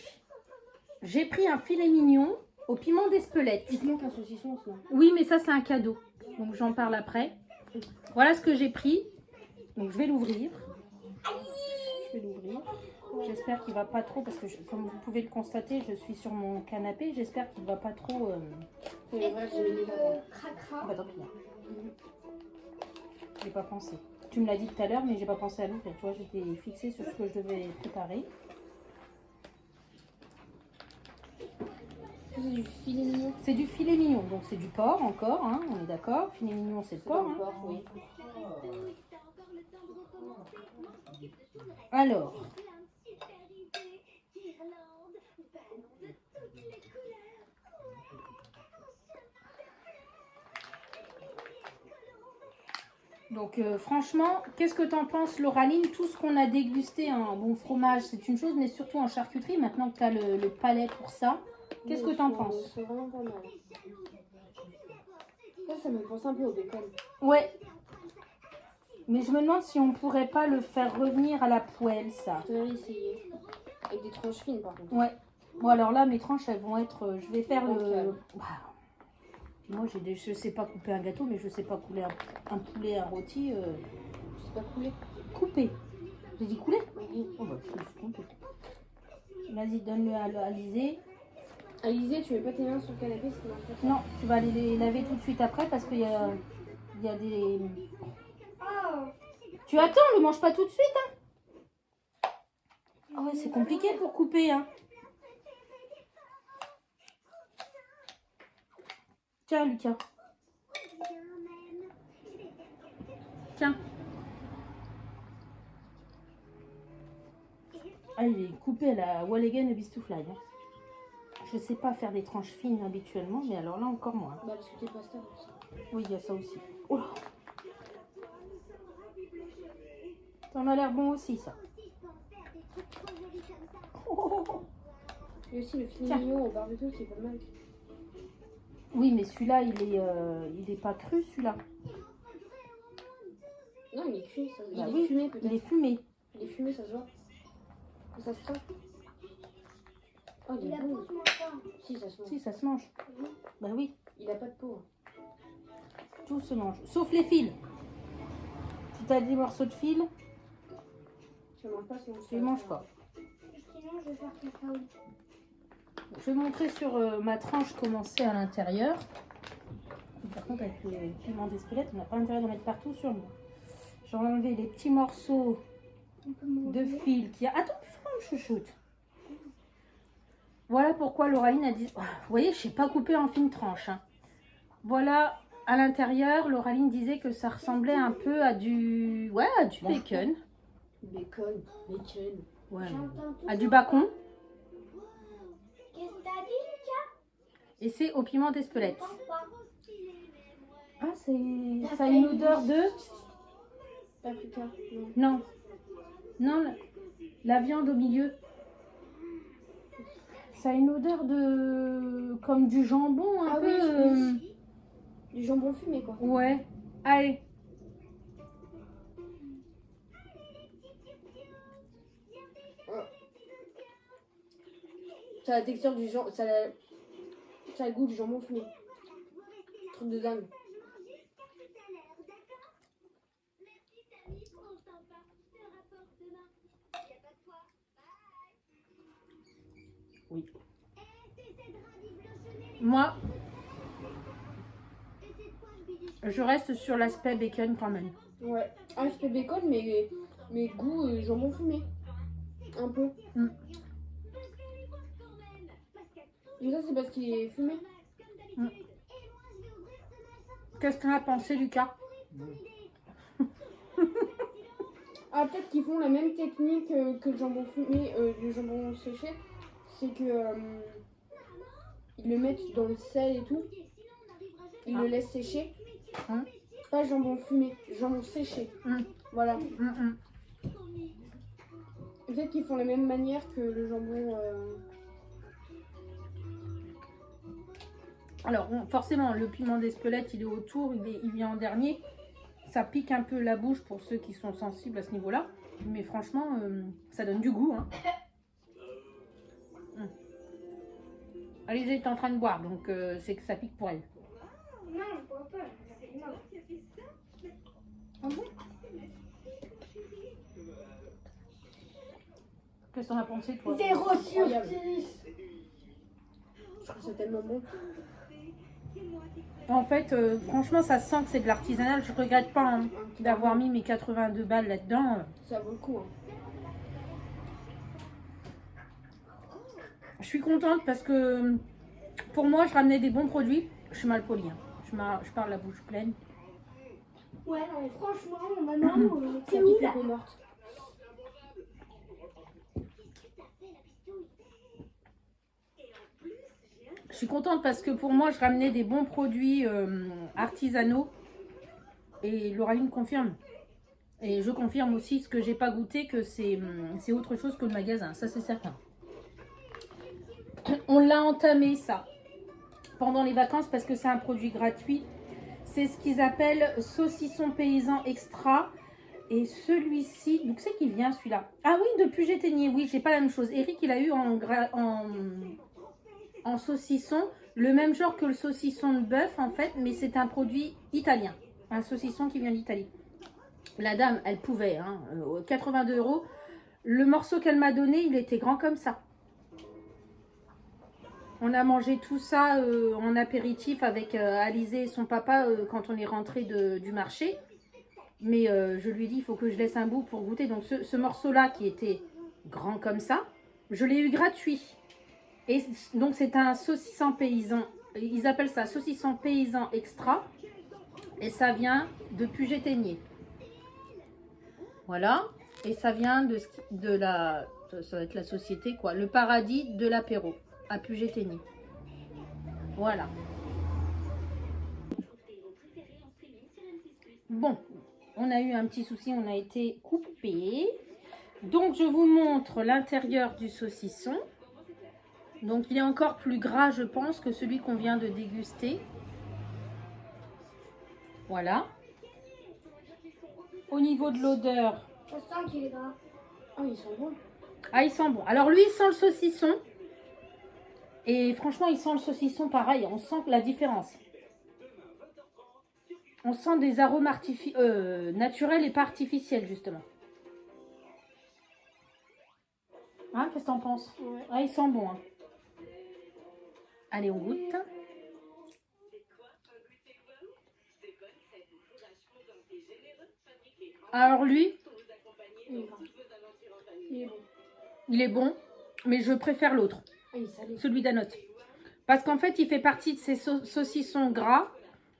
j'ai pris un filet mignon au piment d'Espelette. Il te manque un saucisson, sinon. Oui, mais ça, c'est un cadeau. Donc, j'en parle après. Voilà ce que j'ai pris. Donc, je vais l'ouvrir. Je vais l'ouvrir. J'espère qu'il va pas trop, parce que comme vous pouvez le constater, je suis sur mon canapé. J'espère qu'il va pas trop... C'est vrai, j'ai mis là. Ah bah tant pis. J'ai pas pensé. Tu me l'as dit tout à l'heure, mais j'ai pas pensé à l'ouvrir. Tu vois, j'étais fixée sur ce que je devais préparer. C'est du filet mignon. C'est du filet mignon, donc c'est du porc encore, hein, on est d'accord. Filet mignon, c'est le porc. Hein. Porc, oui. Alors, donc franchement, qu'est-ce que t'en penses, Lauraline? Tout ce qu'on a dégusté en bon fromage, c'est une chose, mais surtout en charcuterie, maintenant que tu as le palais pour ça, qu'est-ce que t'en penses? C'est vraiment pas mal. Ça me pense un peu au bacon. Ouais. Mais je me demande si on pourrait pas le faire revenir à la poêle, ça. Je vais essayer. Avec des tranches fines, par contre. Ouais. Bon, alors là, mes tranches, elles vont être... je vais faire le... Ok. Bah, moi, je sais pas couper un gâteau, mais je sais pas couler un poulet, un rôti. Je sais pas couler. Couper. J'ai dit couler? Oui. Oh bah, je me suis trompée. Vas-y, donne-le à Alizé. Alizé, tu mets pas tes mains sur le canapé, sinon ça fait. Non, tu vas aller les laver tout de suite après parce qu'il y a des... Oh, Tu attends, ne mange pas tout de suite, hein. Ah ouais, c'est compliqué pour couper, hein. Tiens, Lucas. Tiens. Ah, il est coupé à la Walligen et Bistoufly. Hein. Je sais pas faire des tranches fines habituellement, mais alors là encore moins. Bah, parce que t'es pasteur aussi. Oui, il y a ça aussi. Oh là. Ça en a l'air bon aussi, ça. Oh. Et aussi le filet Tiens. mignon au barbecue, c'est pas mal. Oui, mais celui-là, il est pas cru, celui-là. Non, il est cuit, ça. Bah Il oui, est fumé, Il peut-être. est fumé. Il est fumé, ça se voit. Ça se sent. Oh, il il est a bon. pas se mange pas. Si, ça se mange. Si, ça se mange. Bah oui, Il a pas de peau. tout se mange. Sauf les fils. Si t'as des morceaux de fil, Tu le manges pas, sinon tu les manges pas. Sinon, je vais faire caca. Je vais montrer sur ma tranche comment c'est à l'intérieur. Par contre, avec le piment d'Espelette, on n'a pas intérêt d'en mettre partout sur nous. J'ai enlevé les petits morceaux de fil qui a... Attends, je chouchoute. Voilà pourquoi Lauraline a dit... Vous voyez, je sais pas couper en fines tranches. Hein. Voilà, à l'intérieur, Lauraline disait que ça ressemblait un peu à du... Ouais, à du bacon. Bacon, bacon. Ouais. J'entends tout. À du bacon. Qu'est-ce que t'as dit, Lucas? Et c'est au piment d'Espelette. Je pense pas. Ah, c'est... Ça a une odeur de... Paprika, non. Non. Non, la viande au milieu. Ça a une odeur de... Comme du jambon, un Ah peu... oui, du jambon fumé, quoi. Ouais. Allez. Ça a la texture du jambon, ça a le goût du jambon fumé. Truc de dingue. Oui. Moi, je reste sur l'aspect bacon quand même. Ouais. Aspect bacon, mais goût jambon fumé. Un peu. Mm. Mais ça, c'est parce qu'il est fumé. Qu'est-ce que tu en as pensé, Lucas? Ah, peut-être qu'ils font la même technique que le jambon fumé, le jambon séché. C'est que ils le mettent dans le sel et tout. Ils le laissent sécher. Hum. Pas jambon fumé, jambon séché. Hum. Voilà. Mm. Peut-être qu'ils font la même manière que le jambon. Alors, bon, forcément, le piment d'Espelette, il est autour, il vient en dernier. Ça pique un peu la bouche pour ceux qui sont sensibles à ce niveau-là. Mais franchement, ça donne du goût. Hein. Alizé est en train de boire, donc c'est que ça pique pour elle. Non, je bois pas, ça fait mal. Ah bon? Qu'est-ce qu'on a pensé, toi? 0 sur Incroyable. 10. Je trouve ça tellement bon. En fait, franchement, ça sent que c'est de l'artisanal. Je regrette pas hein, d'avoir mis mes 82 balles là-dedans. Ça vaut le coup. Hein. Je suis contente parce que pour moi, je ramenais des bons produits. Je suis mal polie. Hein. Je parle la bouche pleine. Ouais, non, mais franchement, maintenant, Ça c'est pique où la là? peau morte. Je suis contente parce que pour moi, je ramenais des bons produits artisanaux. Et Lauraline confirme. Et je confirme aussi ce que j'ai pas goûté, que c'est autre chose que le magasin. Ça, c'est certain. On l'a entamé, ça, pendant les vacances parce que c'est un produit gratuit. C'est ce qu'ils appellent saucisson paysan extra. Et celui-ci, donc c'est qui vient celui-là? Ah oui, depuis Gétenier, oui, j'ai pas la même chose. Eric, il a eu en saucisson, le même genre que le saucisson de bœuf en fait, mais c'est un produit italien. Un saucisson qui vient d'Italie. La dame, elle pouvait, hein, 82 €. Le morceau qu'elle m'a donné, il était grand comme ça. On a mangé tout ça en apéritif avec Alizé et son papa quand on est rentré du marché. Mais je lui ai dit, il faut que je laisse un bout pour goûter. Donc ce morceau-là qui était grand comme ça, je l'ai eu gratuit. Et donc c'est un saucisson paysan. Ils appellent ça saucisson paysan extra. Et ça vient de Puget-Ténier. Voilà. Et ça vient de la... Ça va être la société quoi. Le paradis de l'apéro à Puget-Ténier. Voilà. Bon, on a eu un petit souci, on a été coupé. Donc je vous montre l'intérieur du saucisson. Donc il est encore plus gras je pense que celui qu'on vient de déguster. Voilà. Au niveau de l'odeur. Je sens qu'il est gras. Ah, ils sont bons. Ah, il sent bon. Alors lui, il sent le saucisson. Et franchement, il sent le saucisson pareil. On sent la différence. On sent des arômes naturels et pas artificiels, justement. Hein, qu'est-ce que t'en penses? Ouais. Ah, il sent bon. Hein. Allez, on goûte. Alors lui, Il est gras. Il est bon. il est bon, mais je préfère l'autre. Ah, il est salé. Celui d'Anote. Parce qu'en fait, il fait partie de ces saucissons gras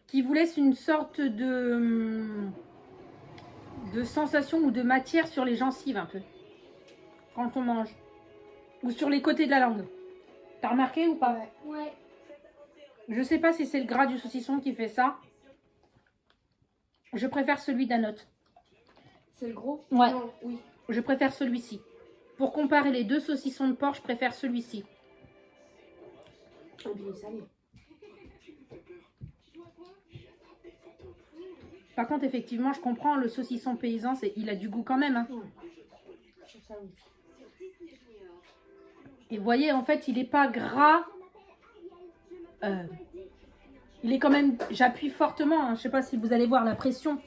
qui vous laissent une sorte de sensation ou de matière sur les gencives un peu. Quand on mange. Ou sur les côtés de la langue. T'as remarqué ou pas? Ouais. Ouais. Je sais pas si c'est le gras du saucisson qui fait ça. Je préfère celui d'Anote. C'est le gros? Ouais. Non, oui. Je préfère celui-ci. Pour comparer les deux saucissons de porc, je préfère celui-ci. Ah, puis il est salé. Par contre, effectivement, je comprends, le saucisson paysan, il a du goût quand même. Hein. Ouais. Je trouve ça oui. Et vous voyez, en fait, il n'est pas gras. Il est quand même... J'appuie fortement. Hein. Je ne sais pas si vous allez voir la pression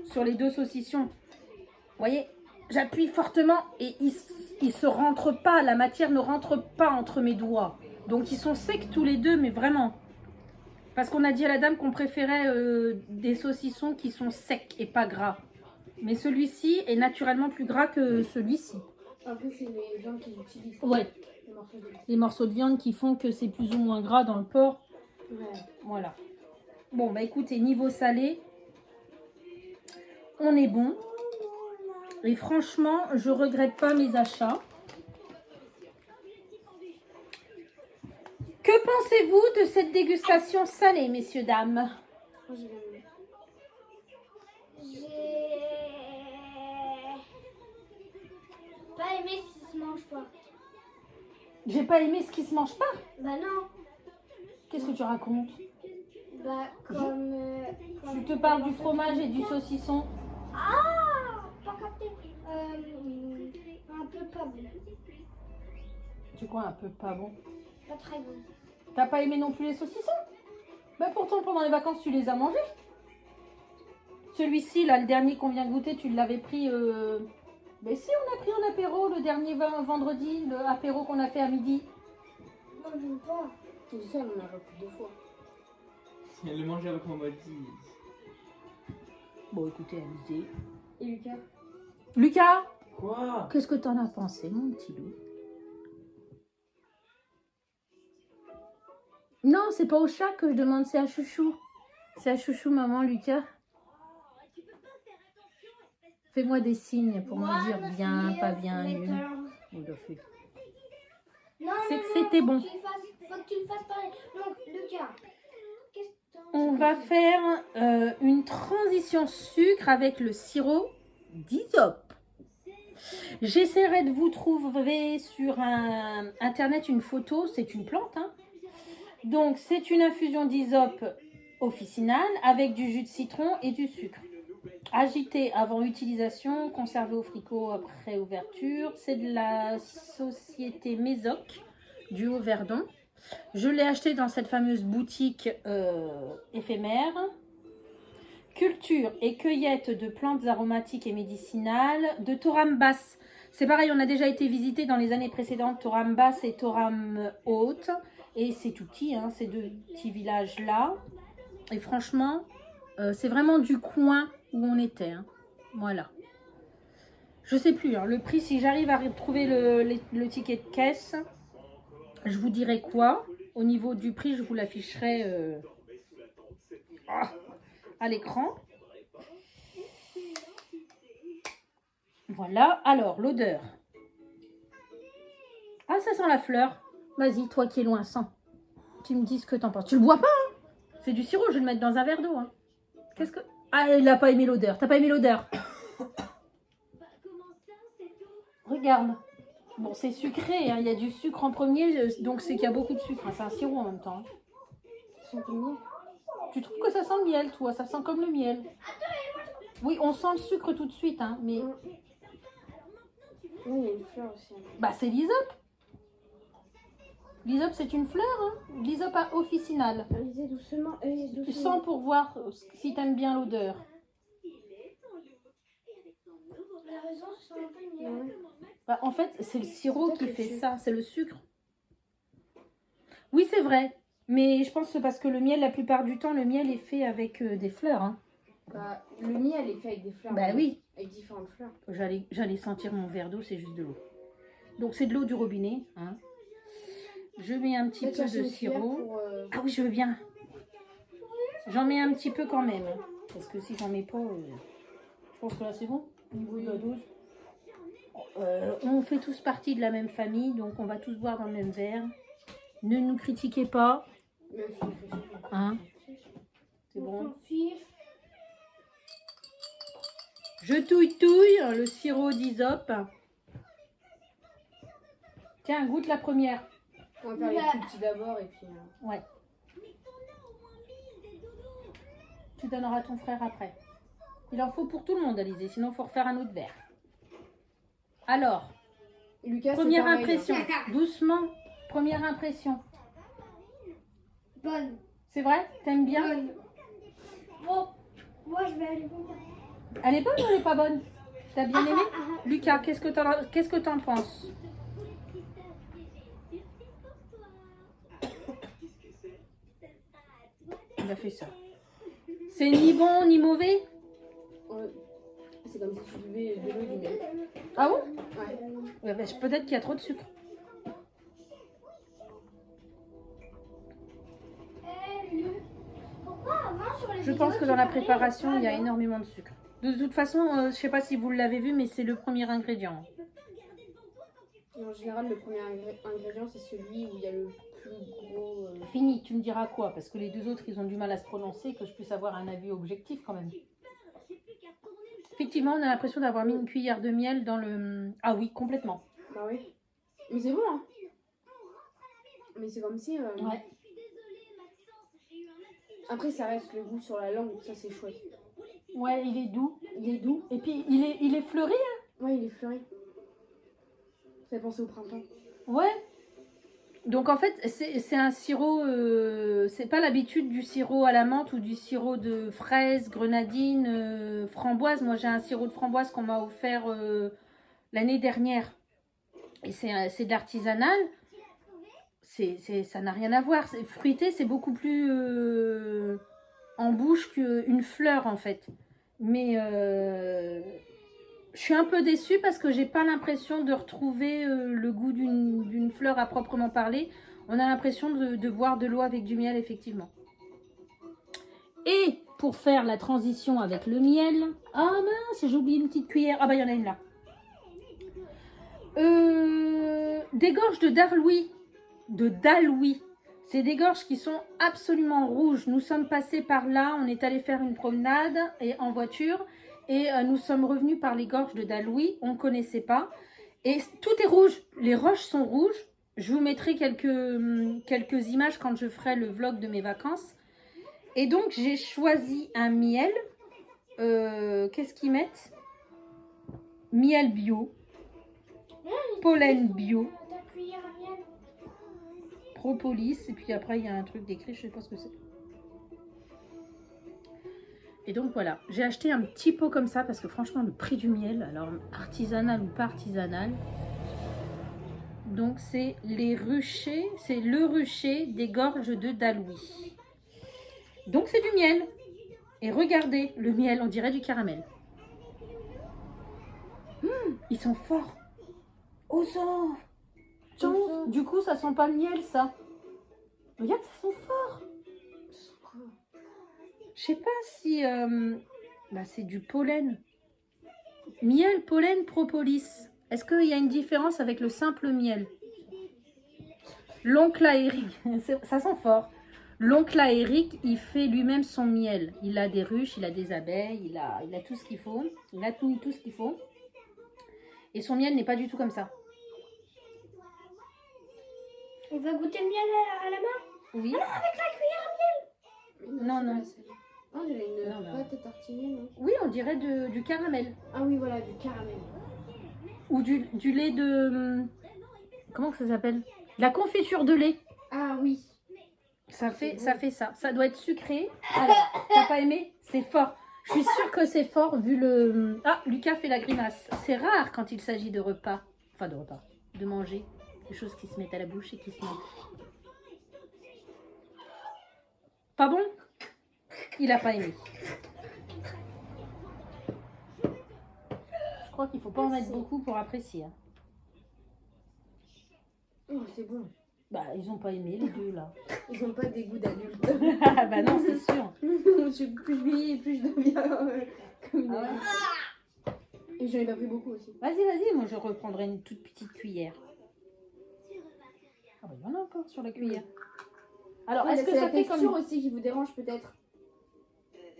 sur les deux saucissons. Vous voyez, j'appuie fortement et il se rentre pas. La matière ne rentre pas entre mes doigts. Donc, ils sont secs tous les deux, mais vraiment. Parce qu'on a dit à la dame qu'on préférait des saucissons qui sont secs et pas gras. Mais celui-ci est naturellement plus gras que celui-ci. En plus, c'est les gens qui utilisent Ouais. les morceaux de... Les morceaux de viande qui font que c'est plus ou moins gras dans le porc. Ouais. Voilà. Bon, bah écoutez, niveau salé, on est bon. Et franchement, je regrette pas mes achats. Que pensez-vous de cette dégustation salée, messieurs, dames? Moi, j'ai bien aimé. J'ai pas aimé ce qui se mange pas. J'ai pas aimé ce qui se mange pas. Bah non. Qu'est-ce que tu racontes? Bah comme... Tu te parles du fromage et du saucisson. Ah, pas capté. Un peu pas bon. Tu crois un peu pas bon? Pas très bon. T'as pas aimé non plus les saucissons? Bah pourtant, pendant les vacances, tu les as mangés. Celui-ci, là, le dernier qu'on vient de goûter, tu l'avais pris... Mais si, on a pris en apéro le dernier vendredi, le apéro qu'on a fait à midi. Non, je veux pas. C'est ça, on en a repris 2 fois. Elle le mange avec mon body. Bon, écoutez, Alizé. Et Lucas? Lucas, Quoi? qu'est-ce que t'en as pensé, mon petit loup? Non, c'est pas au chat que je demande, c'est à Chouchou. C'est à Chouchou, maman, Lucas. Fais-moi des signes pour me dire bien, pas bien, nul. Il a fait. Non, C'est non, que non, c'était faut bon. que tu le fasses parler. Donc, Lucas, qu'est-ce que On va faire une transition sucre avec le sirop d'Hysope. J'essaierai de vous trouver sur internet une photo, c'est une plante. Hein. Donc c'est une infusion d'hysope officinale avec du jus de citron et du sucre. Agité avant utilisation, conservé au frigo après ouverture. C'est de la société Mésoc du Haut-Verdon. Je l'ai acheté dans cette fameuse boutique éphémère. Culture et cueillette de plantes aromatiques et médicinales de Toram Basse. C'est pareil, on a déjà été visité dans les années précédentes, Toram Basse et Toram Haute. Et c'est tout petit, hein, ces deux petits villages-là. Et franchement, c'est vraiment du coin où on était. Hein. Voilà. Je sais plus, hein, le prix, si j'arrive à retrouver le ticket de caisse, je vous dirai quoi. Au niveau du prix, je vous l'afficherai à l'écran. Voilà. Alors, l'odeur. Ah, ça sent la fleur. Vas-y, toi qui es loin, sens. Tu me dis ce que t'en penses. Tu le bois pas, hein? C'est du sirop, je vais le mettre dans un verre d'eau. Hein. Qu'est-ce que... Ah, il n'a pas aimé l'odeur. T'as pas aimé l'odeur? Regarde. Bon, c'est sucré, hein. Il y a du sucre en premier, donc c'est qu'il y a beaucoup de sucre. Hein. C'est un sirop en même temps. Ça sent comme miel. Tu trouves que ça sent le miel, toi? Ça sent comme le miel. Oui, on sent le sucre tout de suite, hein, mais... Oui, il y a une fleur aussi. Bah, c'est l'hysope. L'hysope, c'est une fleur, hein. L'hysope officinale. Lisez doucement, Tu doucement. sens pour voir si t'aimes bien l'odeur. La raison, c'est un peu le miel. Ouais. Bah, en fait, c'est le sirop Peut-être qui le fait sucre. ça, c'est le sucre. Oui, c'est vrai. Mais je pense que c'est parce que le miel, la plupart du temps, le miel est fait avec des fleurs. Hein. Bah, le miel est fait avec des fleurs. Bah hein, oui. Avec différentes fleurs. J'allais sentir mon verre d'eau, c'est juste de l'eau. Donc c'est de l'eau du robinet. Hein. Je mets un petit Peut-être peu chercher de une cuillère sirop. pour, Ah oui, je veux bien. J'en mets un petit peu quand même. Hein. Parce que si j'en mets pas, je pense que là c'est bon. Au niveau de la dose. On fait tous partie de la même famille, donc on va tous boire dans le même verre. Ne nous critiquez pas. Même si on fait ça. Hein. C'est On bon. s'en fiche. Je touille le sirop d'hysope. Tiens, goûte la première. On va faire les plus petits d'abord et puis... Ouais. Tu donneras à ton frère après. Il en faut pour tout le monde, Alizé, sinon il faut refaire un autre verre. Alors, Lucas, c'est première pareil, impression. hein. Doucement, première impression. Bonne. C'est vrai? T'aimes bien? Bonne. Bon, moi je vais aller voir. Elle est bonne ou elle est pas bonne? T'as bien aimé? Lucas, qu'est-ce que t'en penses? Il a fait ça. C'est ni bon ni mauvais? Ouais. C'est comme si tu buvais de l'eau et du miel. Ah bon? Ouais. Ouais, bah, peut-être qu'il y a trop de sucre. Pourquoi avant sur les Je vidéos, pense que tu dans la parlais préparation, il y a pas, non? énormément de sucre. De toute façon, je sais pas si vous l'avez vu, mais c'est le premier ingrédient. En général, le premier ingrédient, c'est celui où il y a le plus gros... Fini, tu me diras quoi? Parce que les deux autres, ils ont du mal à se prononcer, que je puisse avoir un avis objectif quand même. Effectivement, on a l'impression d'avoir mis une cuillère de miel dans le... Ah oui, complètement. Bah oui. Mais c'est bon, hein. Mais c'est comme si... Ouais. Après, ça reste le goût sur la langue, ça c'est chouette. Ouais, il est doux. Il est doux. Et puis, il est fleuri. Hein. Ouais, il est fleuri. Ça fait penser au printemps. Ouais. Donc en fait, c'est un sirop, c'est pas l'habitude du sirop à la menthe ou du sirop de fraise, grenadine, framboise. Moi j'ai un sirop de framboise qu'on m'a offert l'année dernière. Et c'est de l'artisanal. Ça n'a rien à voir. Fruité, c'est beaucoup plus en bouche qu'une fleur en fait. Mais je suis un peu déçue parce que j'ai pas l'impression de retrouver le goût d'une fleur à proprement parler. On a l'impression de boire de l'eau avec du miel, effectivement. Et pour faire la transition avec le miel... Ah mince, j'ai oublié une petite cuillère. Ah bah il y en a une là. Des gorges de Darlouis. De Dalouis. C'est des gorges qui sont absolument rouges. Nous sommes passés par là. On est allé faire une promenade et en voiture. Et nous sommes revenus par les gorges de Dalouis. On ne connaissait pas. Et tout est rouge. Les roches sont rouges. Je vous mettrai quelques images quand je ferai le vlog de mes vacances. Et donc, j'ai choisi un miel. Qu'est-ce qu'ils mettent? Miel bio. Pollen bio. Ta cuillère à miel. Propolis. Et puis après, il y a un truc décrit. Je ne sais pas ce que c'est. Et donc voilà, j'ai acheté un petit pot comme ça parce que franchement le prix du miel, alors artisanal ou pas artisanal, donc c'est les ruchers, c'est le rucher des gorges de Dalouis. Donc c'est du miel. Et regardez, le miel, on dirait du caramel. Ils sont forts. Osons. Du coup ça sent pas le miel ça. Regarde, ça sent fort. Je sais pas si... c'est du pollen. Miel, pollen, propolis. Est-ce qu'il y a une différence avec le simple miel? L'oncle à Eric, ça sent fort. L'oncle à Eric, il fait lui-même son miel. Il a des ruches, il a des abeilles, il a tout ce qu'il faut. Il a tout ce qu'il faut. Et son miel n'est pas du tout comme ça. On va goûter le miel à la main. Oui. Ah non, avec la cuillère à miel. Non, non. Oh, j'ai une Non, non. pâte à tartiner, non? Oui, on dirait du caramel. Ah oui, voilà, du caramel. Ou du lait de... Comment ça s'appelle? La confiture de lait. Ah oui. Ça fait ça. Ça doit être sucré. Alors, t'as pas aimé? C'est fort. Je suis sûre que c'est fort vu le... Ah, Lucas fait la grimace. C'est rare quand il s'agit de repas. Enfin, de repas. De manger. Des choses qui se mettent à la bouche et qui se mangent. Pas bon? Il a pas aimé. Je crois qu'il faut pas en mettre beaucoup pour apprécier. Hein. Oh, c'est bon. Bah, ils ont pas aimé les deux là. Ils ont pas des goûts d'adultes. Ah bah non, c'est sûr. Plus je vieillis, plus je deviens comme une Ah ouais. adulte. Et j'en ai pas pris beaucoup aussi. Vas-y, moi je reprendrai une toute petite cuillère. Ah bah, il y en a encore sur la cuillère. Alors, Ouais, est-ce que c'est ça la fait texture comme... aussi qui vous dérange peut-être?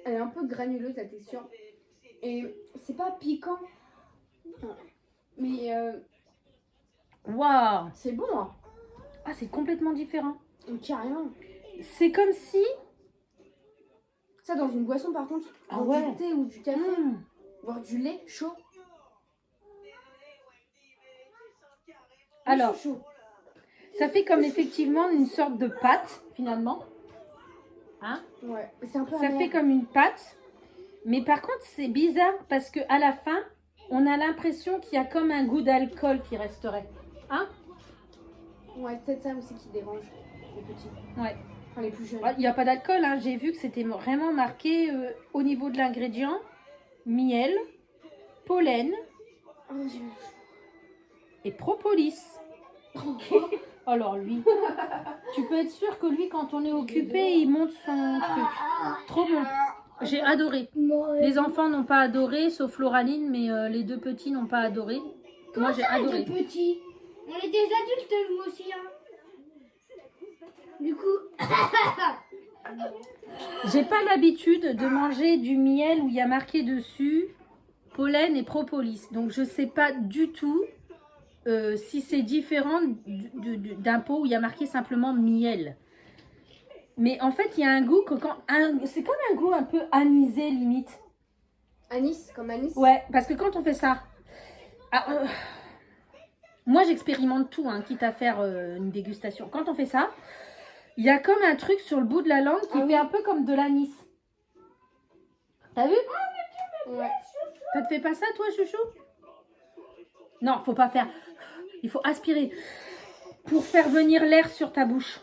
Elle est un peu granuleuse la texture. Et c'est pas piquant. Mais Waouh! c'est bon, hein. Ah, c'est complètement différent. Carrément. C'est comme si... Ça dans une boisson par contre, Ah dans ouais. du thé ou du café, Mmh. voire du lait chaud. Alors, Chaud. ça fait comme effectivement une sorte de pâte, finalement. Hein? Ouais, c'est un peu Ça amer. fait comme une pâte. Mais par contre, c'est bizarre parce qu'à la fin, on a l'impression qu'il y a comme un goût d'alcool qui resterait. Hein? Ouais, peut-être ça aussi qui dérange les petits. Ouais. Enfin, les plus jeunes. Il n'y a pas d'alcool, hein. J'ai vu que c'était vraiment marqué au niveau de l'ingrédient. Miel, pollen Oh, j'ai- et propolis. Alors lui, tu peux être sûr que lui, quand on est occupé, il monte son truc. Trop bon. J'ai adoré. Les enfants n'ont pas adoré, sauf Floraline, mais les deux petits n'ont pas adoré. Moi, j'ai adoré. Les petits. On est des adultes, nous aussi. Hein. Du coup, J'ai pas l'habitude de manger du miel où il y a marqué dessus pollen et propolis. Donc, je sais pas du tout si c'est différent d'un pot où il y a marqué simplement miel. Mais en fait, il y a un goût que c'est comme un goût un peu anisé limite. Anis, comme anis. Ouais, parce que quand on fait ça, Moi, j'expérimente tout, hein, quitte à faire une dégustation. Quand on fait ça, il y a comme un truc sur le bout de la langue qui fait un peu comme de l'anis. T'as vu? Ouais. Ça te fait pas ça, toi, chouchou? Non, faut pas faire. Il faut aspirer pour faire venir l'air sur ta bouche.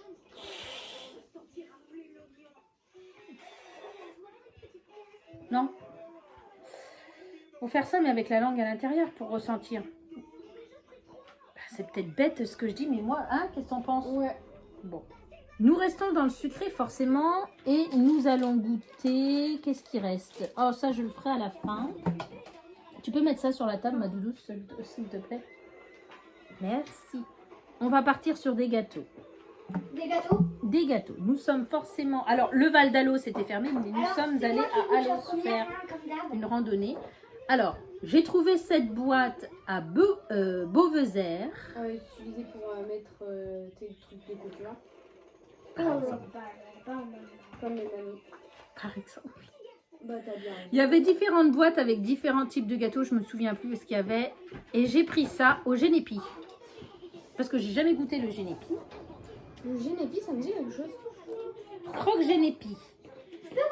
Non? Faut faire ça, mais avec la langue à l'intérieur pour ressentir. C'est peut-être bête ce que je dis, mais moi, hein, qu'est-ce que t'en penses? Ouais. Bon. Nous restons dans le sucré, forcément, et nous allons goûter. Qu'est-ce qui reste? Oh, ça, je le ferai à la fin. Tu peux mettre ça sur la table, ma doudou, s'il te plaît? Merci. On va partir sur des gâteaux. Des gâteaux? Des gâteaux. Nous sommes forcément... Alors, le Val d'Alo, c'était fermé, mais nous sommes allés à Allos faire une randonnée. Alors, j'ai trouvé cette boîte à Beauvezer. Utilisé pour mettre tes trucs de couture. Par exemple. Comme les mamies. Par exemple. Bah, t'as bien. Il y avait différentes boîtes avec différents types de gâteaux. Je me souviens plus ce qu'il y avait. Et j'ai pris ça au Génépi. Parce que j'ai jamais goûté le Génépi. Le Génépi, ça me dit quelque chose. Croque Génépi.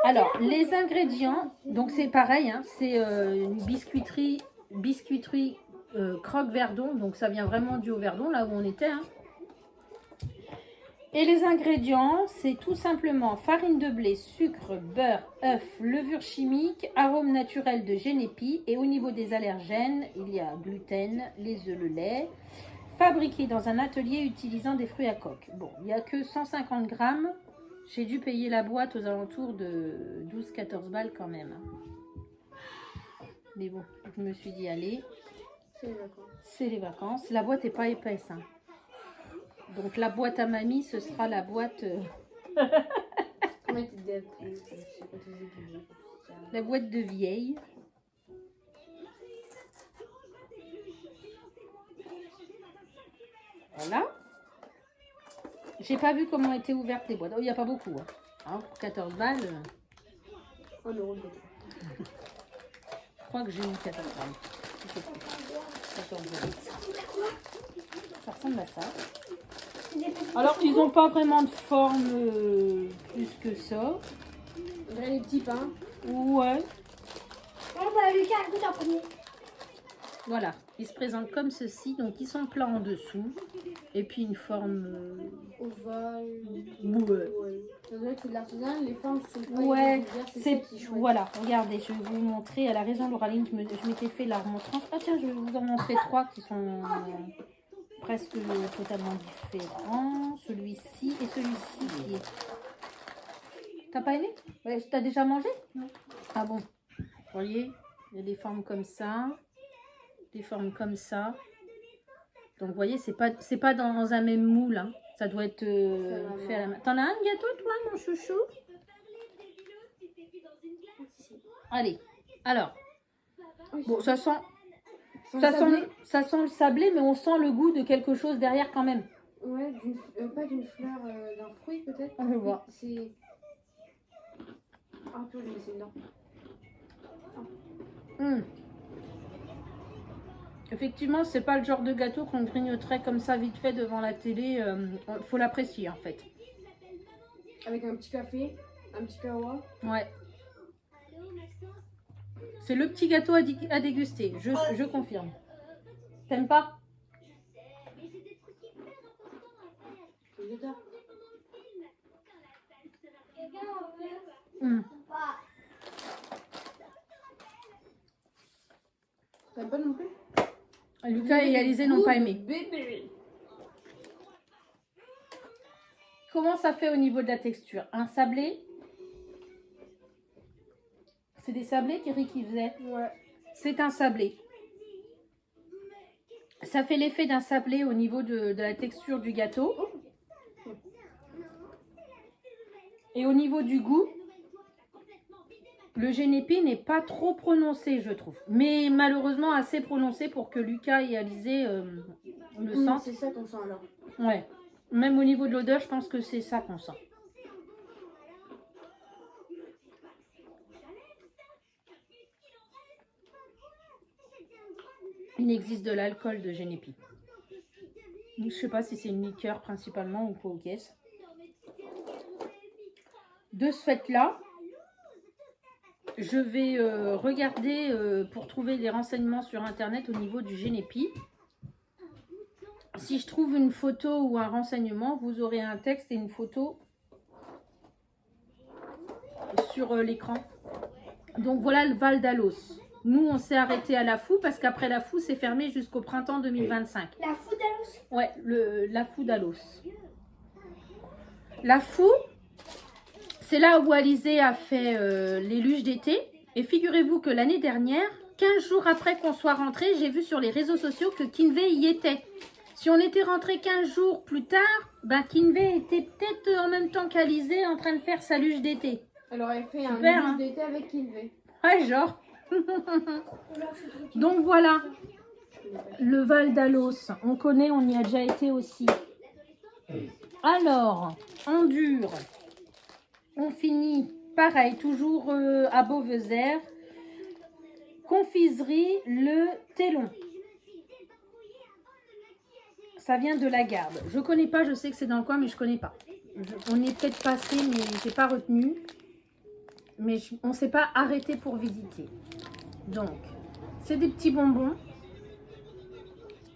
Alors, les ingrédients, donc c'est pareil, hein, c'est une biscuiterie Croque Verdon, donc ça vient vraiment du Haut-Verdon, là où on était. Hein. Et les ingrédients, c'est tout simplement farine de blé, sucre, beurre, œuf, levure chimique, arôme naturel de Génépi. Et au niveau des allergènes, il y a gluten, les œufs, le lait, fabriqué dans un atelier utilisant des fruits à coque. Bon, il n'y a que 150 grammes. J'ai dû payer la boîte aux alentours de 12-14 balles quand même. Mais bon, je me suis dit, allez, C'est les vacances. c'est les vacances. La boîte n'est pas épaisse. Hein. Donc la boîte à mamie, ce sera la boîte... la boîte de vieille. Voilà. J'ai pas vu comment étaient ouvertes les boîtes. Oh, il n'y a pas beaucoup. Hein, pour 14 balles. 1 euro de Je crois que j'ai mis 14 balles. 14 euros. Ça ressemble à ça. Alors, ils n'ont pas vraiment de forme plus que ça. Là, les petits pains. Ouais. Bon, bah, Lucas, goûte en premier. Voilà. Ils se présentent comme ceci. Donc, ils sont plats en dessous. Et puis, une forme... Ovale. Ouais. Ça doit être de l'artisanal. Les formes sont pas Ouais, irrégulières, c'est... ça qui est chouette. Voilà, regardez, je vais vous montrer. Elle a raison, Lauraline, je m'étais fait la remontrance. Ah tiens, je vais vous en montrer 3 qui sont presque totalement différents. Celui-ci et celui-ci. qui est- T'as pas aimé? Ouais, t'as déjà mangé? Non. Ah bon. Vous voyez, il y a des formes comme ça. Des formes comme ça. Donc vous voyez, c'est pas dans un même moule. Hein. Ça doit être fait à la main. T'en as un gâteau, toi, mon chouchou? Allez, alors, bon, ça sent le sablé, mais on sent le goût de quelque chose derrière quand même. Ouais, pas d'une fleur, d'un fruit peut-être. On va voir. C'est... Ah, puis je vais laisser dedans. Effectivement, c'est pas le genre de gâteau qu'on grignoterait comme ça vite fait devant la télé. Faut l'apprécier en fait. Avec un petit café, un petit kawa. Ouais. C'est le petit gâteau à déguster, je confirme. T'aimes pas? Quelqu'un en veut? Pas. T'aimes pas non plus? Lucas et Alizé n'ont pas aimé. Bébé. Comment ça fait au niveau de la texture? Un sablé? C'est des sablés qu'Eric y faisait. Ouais. C'est un sablé. Ça fait l'effet d'un sablé au niveau de la texture du gâteau. Et au niveau du goût, le Génépi n'est pas trop prononcé, je trouve. Mais malheureusement assez prononcé pour que Lucas et Alizé le sentent. C'est ça qu'on sent alors. Ouais. Même au niveau de l'odeur, je pense que c'est ça qu'on sent. Il existe de l'alcool de Génépi. Je sais pas si c'est une liqueur principalement ou quoi aux caisses. De ce fait-là, je vais regarder pour trouver des renseignements sur internet au niveau du Génépi. Si je trouve une photo ou un renseignement, vous aurez un texte et une photo sur l'écran. Donc voilà le Val d'Alos. Nous, on s'est arrêté à la Fou parce qu'après la Fou, c'est fermé jusqu'au printemps 2025. La Foudalos. Ouais, la Fou d'Alos. La Fou, c'est là où Alizé a fait les luges d'été. Et figurez-vous que l'année dernière, 15 jours après qu'on soit rentré, j'ai vu sur les réseaux sociaux que Kinvey y était. Si on était rentré 15 jours plus tard, ben Kinvey était peut-être en même temps qu'Alizé en train de faire sa luge d'été. Elle aurait fait Super, un hein. luge d'été avec Kinvey. Ouais, genre. Donc voilà, le Val d'Alos. On connaît, on y a déjà été aussi. Alors, on dure. On finit pareil, toujours à Beauvezer. Confiserie Le Télon. Ça vient de la Garde. Je connais pas, je sais que c'est dans le coin, mais je connais pas. On y est peut-être passé, mais j'ai pas retenu. Mais on s'est pas arrêté pour visiter. Donc, c'est des petits bonbons.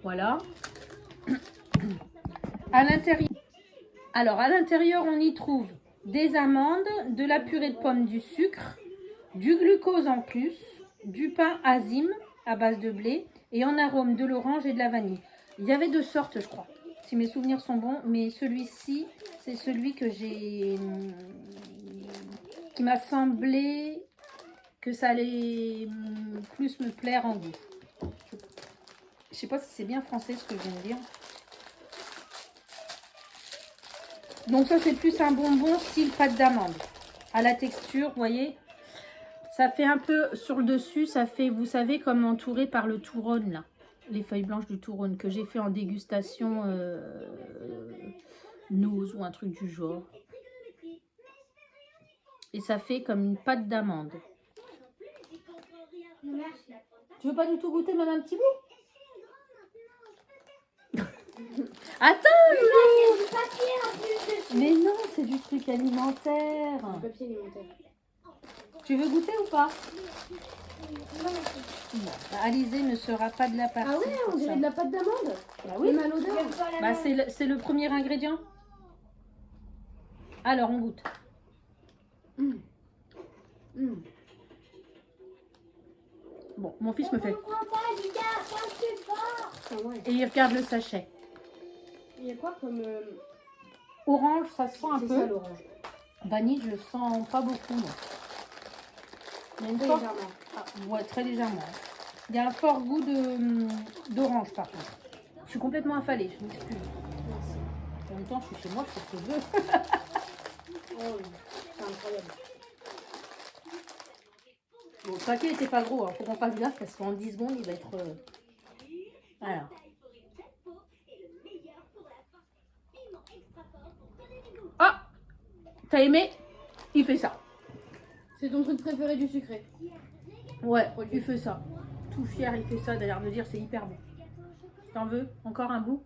Voilà. À l'intérieur. Alors, à l'intérieur, on y trouve des amandes, de la purée de pommes, du sucre, du glucose en plus, du pain azime à base de blé et en arôme de l'orange et de la vanille. Il y avait deux sortes, je crois, si mes souvenirs sont bons, mais celui-ci, c'est celui que j'ai, qui m'a semblé que ça allait plus me plaire en goût. Je sais pas si c'est bien français ce que je viens de dire. Donc ça c'est plus un bonbon style pâte d'amande. À la texture, vous voyez, ça fait un peu sur le dessus, ça fait, vous savez, comme entouré par le touron là. Les feuilles blanches du touron que j'ai fait en dégustation nose ou un truc du genre. Et ça fait comme une pâte d'amande. Merci. Tu veux pas du tout goûter même un petit bout? Attends, Il y a du papier en plus dessus. mais non, c'est du truc alimentaire. Du papier alimentaire. Tu veux goûter ou pas? Non. Bon, bah, Alizé ne sera pas de la partie. Ah ouais, on pour dirait ça. de la pâte d'amande. Bah oui. Même à l'odeur. J'aime pas la Bah, même. c'est le premier ingrédient. Alors, on goûte. Bon, mon fils me fait. Je comprends pas, Lydia, parle plus fort. Ah ouais. Et il regarde le sachet. Il y a quoi comme... Orange, ça se sent un c'est ça peu. l'orange. Vanille, je sens pas beaucoup. Non. Il y a une forte... Légèrement. Ah, ouais, très légèrement. Il y a un fort goût d'orange par contre. Je suis complètement affalée, je m'excuse. Merci. En même temps, je suis chez moi, je fais ce que je veux. Oh, c'est incroyable. Bon, le paquet était pas gros, hein. Faut qu'on fasse gaffe parce qu'en 10 secondes, il va être... Voilà. Ah, t'as aimé? Il fait ça. C'est ton truc préféré du sucré. Ouais, il fait ça. Tout fier, il fait ça. D'ailleurs, de dire c'est hyper bon. T'en veux? Encore un bout?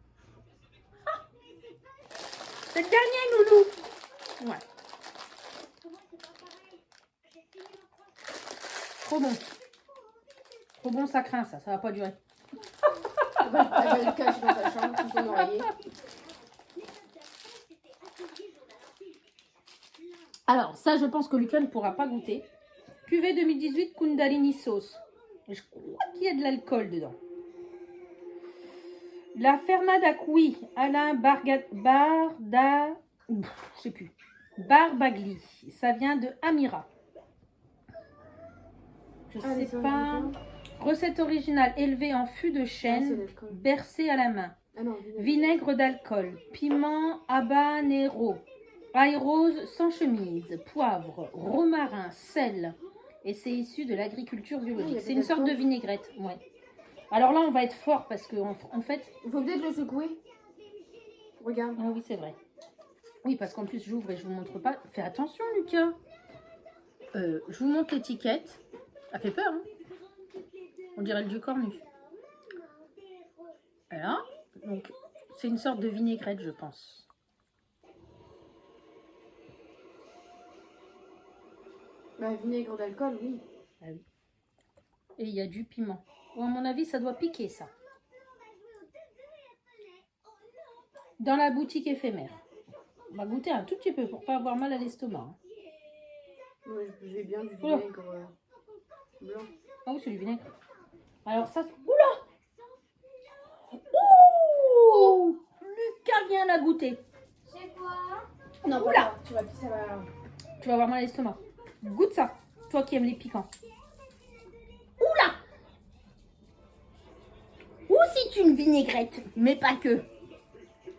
Ah, c'est le dernier, Loulou. Ouais. Trop bon. Trop bon, ça craint ça. Ça va pas durer. Elle va le cacher dans sa chambre, sous son oreiller. Alors, ça, je pense que Lucas ne pourra pas goûter. Cuvée 2018 Kundalini Sauce. Je crois qu'il y a de l'alcool dedans. La Fermada Cuit Alain je sais plus. Barbagli. Ça vient de Amira. Je Ah, sais c'est pas. Recette originale élevée en fût de Ah, c'est chêne, l'alcool. bercé à la main. Ah non, Vinaigre d'alcool, piment habanero, ail rose sans chemise, poivre, romarin, sel. Et c'est issu de l'agriculture Ah, il y biologique. a C'est des une sorte de alcools. vinaigrette. Ouais. Alors là, on va être fort parce que en fait... Il faut peut-être le secouer. Regarde. Ah oui, c'est vrai. Oui, parce qu'en plus, j'ouvre et je vous montre pas. Fais attention, Lucas. Je vous montre l'étiquette. Ça fait peur, hein. On dirait le vieux cornu. Voilà. Donc, C'est une sorte de vinaigrette, je pense. Bah, vinaigre d'alcool, oui. Ah oui. Et il y a du piment. Bon, à mon avis, ça doit piquer, ça. Dans la boutique éphémère. On va goûter un tout petit peu pour pas avoir mal à l'estomac. Hein. Ouais, j'ai bien du Oula. vinaigre blanc. Ah oui, c'est du vinaigre. Alors ça... Oula! Ouh! Lucas vient la goûter. C'est quoi? Non, Oula. papa, tu vas pisser Tu vas avoir mal à l'estomac. Goûte ça. Toi qui aimes les piquants. Oula! Ou c'est une vinaigrette, mais pas que.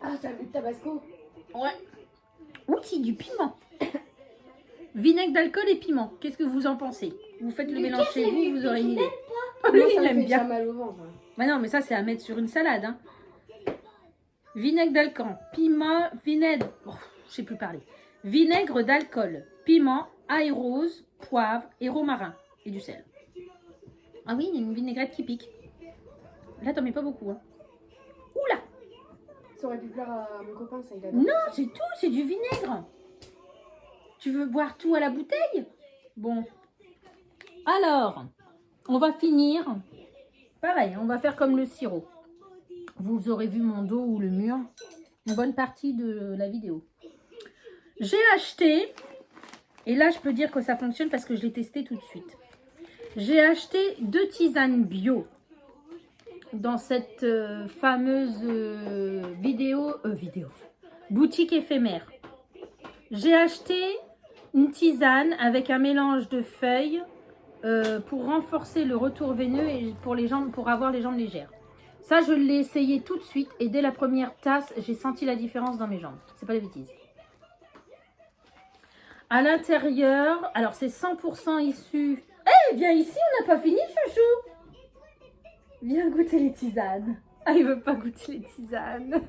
Ah, ça a le tabasco. Ouais. Ou c'est du piment. Vinaigre d'alcool et piment. Qu'est-ce que vous en pensez? Vous faites le mélange chez vous, vous aurez une idée. Oh, lui, Moi, ça il me aime fait déjà bien. mal au ventre. Hein. Bah non, mais ça, c'est à mettre sur une salade. Hein. Vinaigre d'alcool, piment, vinaigre... Oh, je sais plus parler. Vinaigre d'alcool, piment, ail rose, poivre et romarin. Et du sel. Ah oui, il y a une vinaigrette qui pique. Là, t'en mets pas beaucoup. Hein. Oula! Ça aurait pu plaire à mon copain, ça, il adore. Non, c'est tout, c'est du vinaigre. Tu veux boire tout à la bouteille? Bon. Alors, on va finir. Pareil, on va faire comme le sirop. Vous aurez vu mon dos ou le mur. Une bonne partie de la vidéo. J'ai acheté, et là je peux dire que ça fonctionne parce que je l'ai testé tout de suite. J'ai acheté 2 tisanes bio dans cette fameuse boutique éphémère. J'ai acheté une tisane avec un mélange de feuilles pour renforcer le retour veineux et pour les jambes, pour avoir les jambes légères. Ça, je l'ai essayé tout de suite et dès la première tasse, j'ai senti la différence dans mes jambes. C'est pas des bêtises. À l'intérieur, alors c'est 100% issu. Eh, viens ici, on n'a pas fini, chouchou. Viens goûter les tisanes. Ah, il veut pas goûter les tisanes.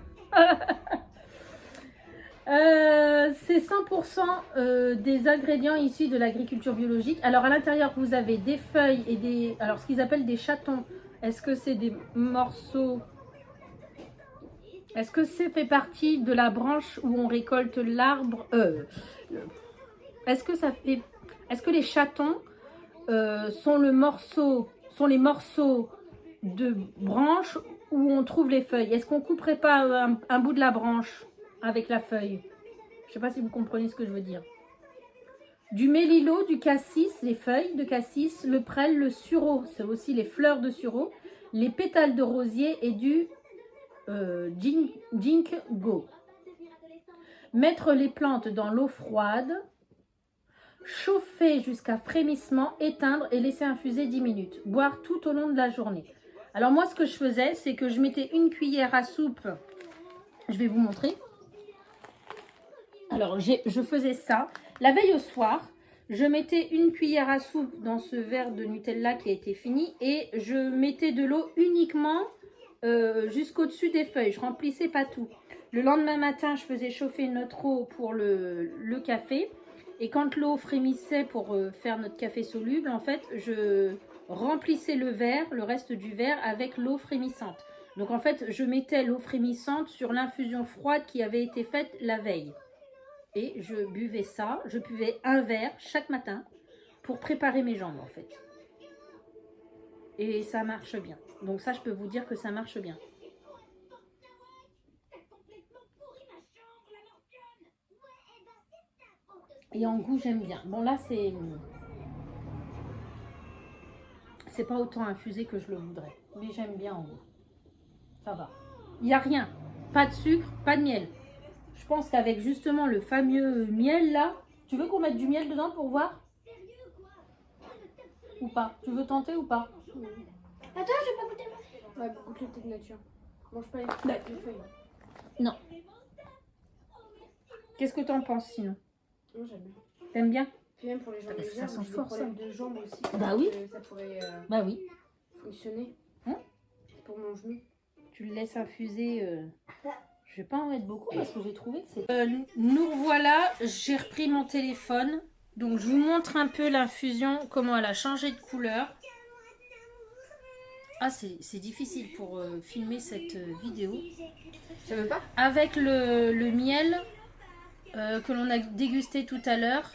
C'est 100% des ingrédients issus de l'agriculture biologique. Alors à l'intérieur, vous avez des feuilles et des... Alors ce qu'ils appellent des chatons. Est-ce que c'est des morceaux? Est-ce que c'est fait partie de la branche où on récolte l'arbre? Est-ce que ça fait... Est-ce que les chatons sont les morceaux de branche où on trouve les feuilles? Est-ce qu'on couperait pas un bout de la branche avec la feuille? Je ne sais pas si vous comprenez ce que je veux dire. Du mélilo, du cassis, les feuilles de cassis, le prêle, le sureau, c'est aussi les fleurs de sureau, les pétales de rosier et du ginkgo. Mettre les plantes dans l'eau froide, chauffer jusqu'à frémissement, éteindre et laisser infuser 10 minutes. Boire tout au long de la journée. Alors moi, ce que je faisais, c'est que je mettais une cuillère à soupe. Je vais vous montrer. Alors, je faisais ça. La veille au soir, je mettais une cuillère à soupe dans ce verre de Nutella qui a été fini et je mettais de l'eau uniquement jusqu'au-dessus des feuilles. Je remplissais pas tout. Le lendemain matin, je faisais chauffer notre eau pour le café. Et quand l'eau frémissait pour faire notre café soluble, en fait, je remplissais le verre, le reste du verre, avec l'eau frémissante. Donc en fait, je mettais l'eau frémissante sur l'infusion froide qui avait été faite la veille. Et je buvais ça, je buvais un verre chaque matin pour préparer mes jambes en fait. Et ça marche bien. Donc ça, je peux vous dire que ça marche bien. Et en goût, j'aime bien. Bon là, c'est pas autant infusé que je le voudrais. Mais j'aime bien en goût. Ça va. Il n'y a rien. Pas de sucre, pas de miel. Je pense qu'avec justement le fameux miel là, tu veux qu'on mette du miel dedans pour voir? Ou pas? Tu veux tenter ou pas? Attends, je vais pas goûter le Ouais, goûte le thé de nature. Mange pas les feuilles. Non. Qu'est-ce que t'en penses sinon? Non, j'aime bien. T'aimes bien? Puis même pour les jambes Ah, ça légères, sent j'ai des fort, problèmes de jambes aussi. Bah oui. Ça pourrait Bah oui. fonctionner. Hein? Pour mon genou. Tu le laisses infuser. Je vais pas en mettre beaucoup parce que j'ai trouvé que c'est... nous revoilà, j'ai repris mon téléphone. Donc je vous montre un peu l'infusion, comment elle a changé de couleur. Ah, c'est difficile pour filmer cette vidéo. Ça veut pas? Avec le miel que l'on a dégusté tout à l'heure.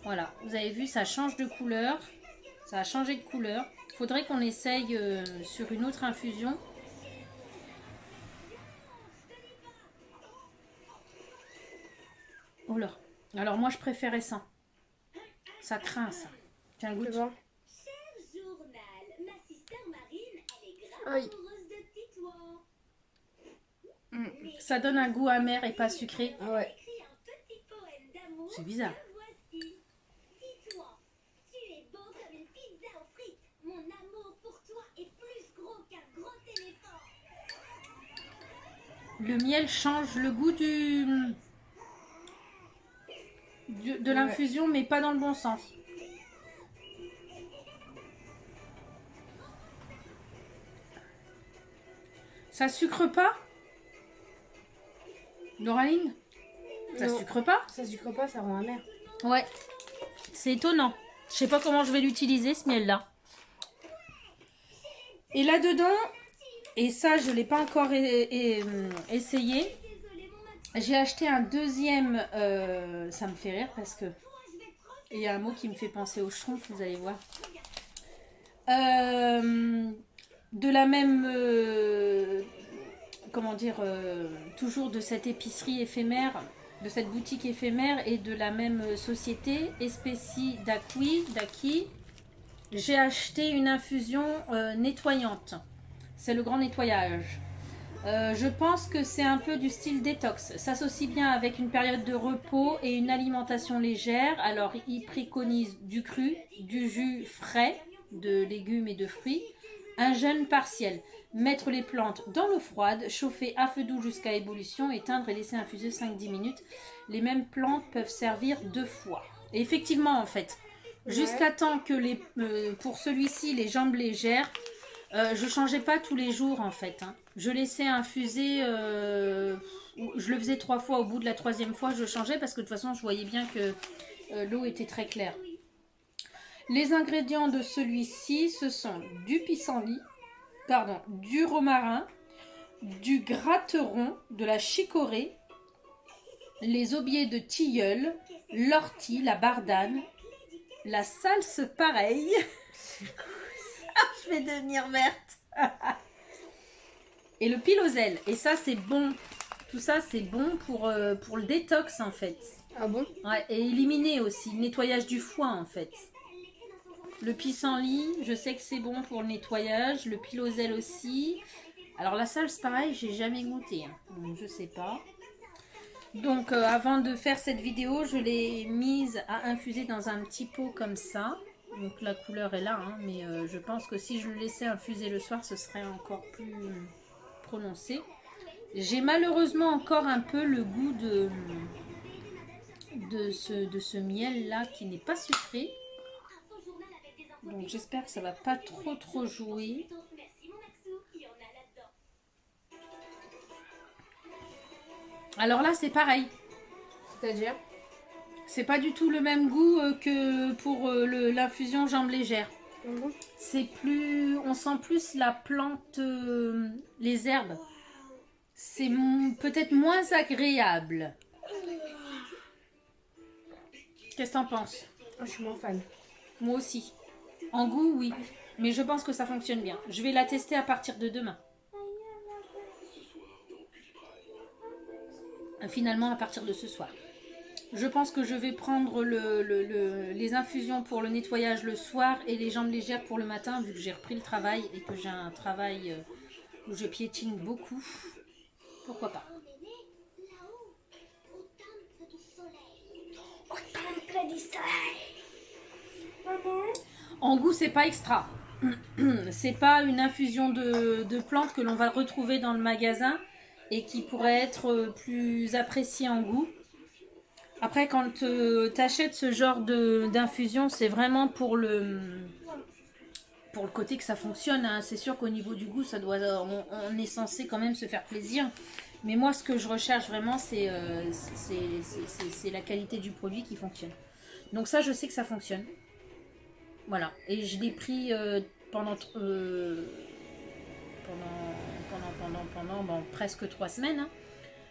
Voilà, vous avez vu, ça change de couleur. Ça a changé de couleur. Il faudrait qu'on essaye sur une autre infusion. Oh là. Alors moi, je préférais ça. Ça craint, ça. Tiens, goûte. Tu vois? Aïe. Ça donne un goût amer et pas sucré. Ah ouais. C'est bizarre. Le miel change le goût de l'infusion, mais pas dans le bon sens. Ça sucre pas, Noraline? Ça Non. sucre pas? Ça sucre pas, ça rend amer. Ouais. C'est étonnant. Je sais pas comment je vais l'utiliser, ce miel-là. Et là-dedans, et ça, je l'ai pas encore essayé, j'ai acheté un deuxième... ça me fait rire parce que... il y a un mot qui me fait penser au schtroumpf, vous allez voir. De la même... comment dire, toujours de cette épicerie éphémère, de cette boutique éphémère et de la même société, Espécie d'Aki, j'ai acheté une infusion nettoyante. C'est le grand nettoyage. Je pense que c'est un peu du style détox. S'associe bien avec une période de repos et une alimentation légère. Alors, il préconise du cru, du jus frais de légumes et de fruits, un jeûne partiel. Mettre les plantes dans l'eau froide, chauffer à feu doux jusqu'à ébullition, éteindre et laisser infuser 5-10 minutes. Les mêmes plantes peuvent servir 2 fois. Et effectivement, en fait, jusqu'à temps que pour celui-ci, les jambes légères, je changeais pas tous les jours, en fait. Hein. Je laissais infuser, je le faisais 3 fois. Au bout de la 3e fois, je changeais parce que de toute façon, je voyais bien que l'eau était très claire. Les ingrédients de celui-ci, ce sont du pissenlit, du romarin, du gratteron, de la chicorée, les aubiers de tilleul, l'ortie, la bardane, la salse pareille. Je vais devenir verte. Et le pilosel. Et ça, c'est bon. Tout ça, c'est bon pour le détox, en fait. Ah bon? Ouais, et éliminer aussi. Le nettoyage du foie, en fait. Le pissenlit, je sais que c'est bon pour le nettoyage. Le pilosel aussi. Alors la salse, pareil, j'ai jamais goûté. Hein. Donc, je sais pas. Donc avant de faire cette vidéo, je l'ai mise à infuser dans un petit pot comme ça. Donc la couleur est là, hein, mais je pense que si je le laissais infuser le soir, ce serait encore plus prononcé. J'ai malheureusement encore un peu le goût de ce miel là qui n'est pas sucré. Donc j'espère que ça va pas trop jouer. Alors là c'est pareil. C'est-à-dire? C'est pas du tout le même goût que pour l'infusion jambes légères. C'est plus, on sent plus la plante, les herbes. C'est peut-être moins agréable. Qu'est-ce que t'en penses? Je suis moins fan. Moi aussi. En goût, oui. Mais je pense que ça fonctionne bien. Je vais la tester à partir de demain. Finalement, à partir de ce soir. Je pense que je vais prendre les infusions pour le nettoyage le soir et les jambes légères pour le matin, vu que j'ai repris le travail et que j'ai un travail où je piétine beaucoup. Pourquoi pas? En goût, c'est pas extra. C'est pas une infusion de plantes que l'on va retrouver dans le magasin et qui pourrait être plus appréciée en goût. Après, quand tu achètes ce genre d'infusion, c'est vraiment pour le côté que ça fonctionne. Hein. C'est sûr qu'au niveau du goût, ça doit, on est censé quand même se faire plaisir. Mais moi, ce que je recherche vraiment, c'est la qualité du produit qui fonctionne. Donc ça, je sais que ça fonctionne. Voilà. Et je l'ai pris bon, presque 3 semaines. Hein.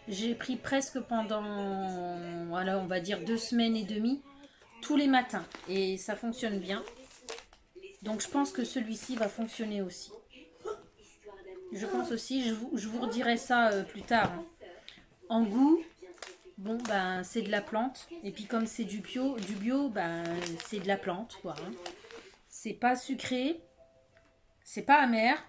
J'ai pris presque pendant, voilà, on va dire 2 semaines et demie, tous les matins. Et ça fonctionne bien. Donc je pense que celui-ci va fonctionner aussi. Je pense aussi, je vous redirai ça plus tard. Hein. En goût, bon, ben, c'est de la plante. Et puis comme c'est du bio, ben, c'est de la plante, quoi. Hein. C'est pas sucré, c'est pas amer.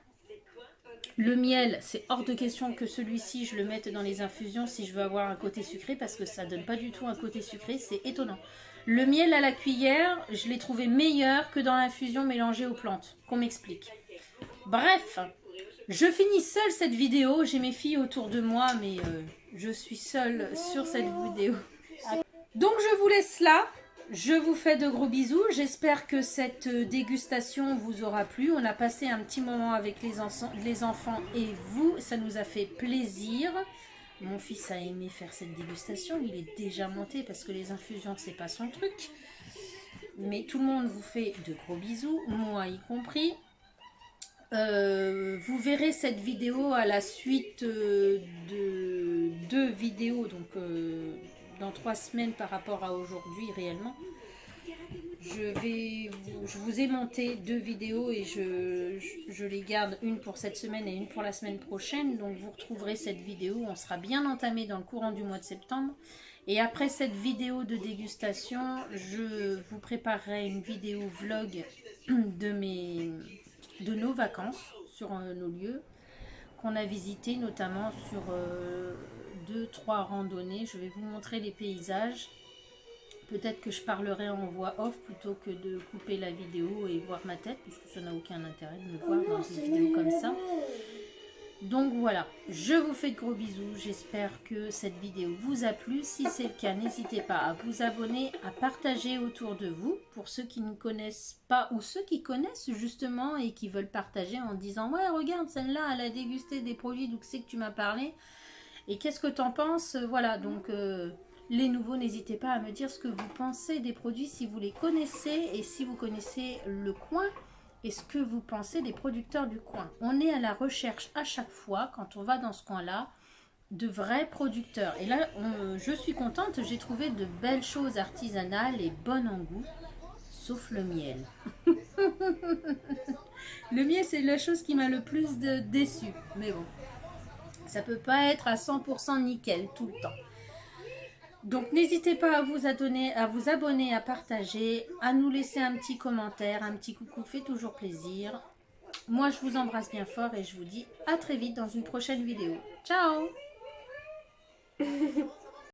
Le miel, c'est hors de question que celui-ci, je le mette dans les infusions si je veux avoir un côté sucré, parce que ça donne pas du tout un côté sucré, c'est étonnant. Le miel à la cuillère, je l'ai trouvé meilleur que dans l'infusion mélangée aux plantes, qu'on m'explique. Bref, je finis seule cette vidéo, j'ai mes filles autour de moi, mais je suis seule sur cette vidéo. Donc je vous laisse là. Je vous fais de gros bisous. J'espère que cette dégustation vous aura plu. On a passé un petit moment avec les enfants et vous. Ça nous a fait plaisir. Mon fils a aimé faire cette dégustation. Il est déjà monté parce que les infusions, c'est pas son truc. Mais tout le monde vous fait de gros bisous, moi y compris. Vous verrez cette vidéo à la suite de 2 vidéos. Donc... dans 3 semaines par rapport à aujourd'hui réellement. Je vous ai monté 2 vidéos et je les garde, une pour cette semaine et une pour la semaine prochaine. Donc vous retrouverez cette vidéo, on sera bien entamé dans le courant du mois de septembre. Et après cette vidéo de dégustation, je vous préparerai une vidéo vlog de nos vacances sur nos lieux qu'on a visités, notamment sur 2-3 randonnées. Je vais vous montrer les paysages. Peut-être que je parlerai en voix off plutôt que de couper la vidéo et voir ma tête, puisque ça n'a aucun intérêt de me voir dans une vidéo comme ça. Donc voilà, je vous fais de gros bisous. J'espère que cette vidéo vous a plu. Si c'est le cas, n'hésitez pas à vous abonner, à partager autour de vous. Pour ceux qui ne connaissent pas ou ceux qui connaissent justement et qui veulent partager en disant « Ouais, regarde, celle-là, elle a dégusté des produits d'où c'est que tu m'as parlé. Et qu'est-ce que tu en penses ?» Voilà, donc les nouveaux, n'hésitez pas à me dire ce que vous pensez des produits, si vous les connaissez et si vous connaissez le coin. Et ce que vous pensez des producteurs du coin. On est à la recherche à chaque fois, quand on va dans ce coin-là, de vrais producteurs. Et là, je suis contente, j'ai trouvé de belles choses artisanales et bonnes en goût, sauf le miel. Le miel, c'est la chose qui m'a le plus déçue. Mais bon, ça peut pas être à 100% nickel tout le temps. Donc n'hésitez pas à vous abonner, à partager, à nous laisser un petit commentaire, un petit coucou, fait toujours plaisir. Moi je vous embrasse bien fort et je vous dis à très vite dans une prochaine vidéo. Ciao!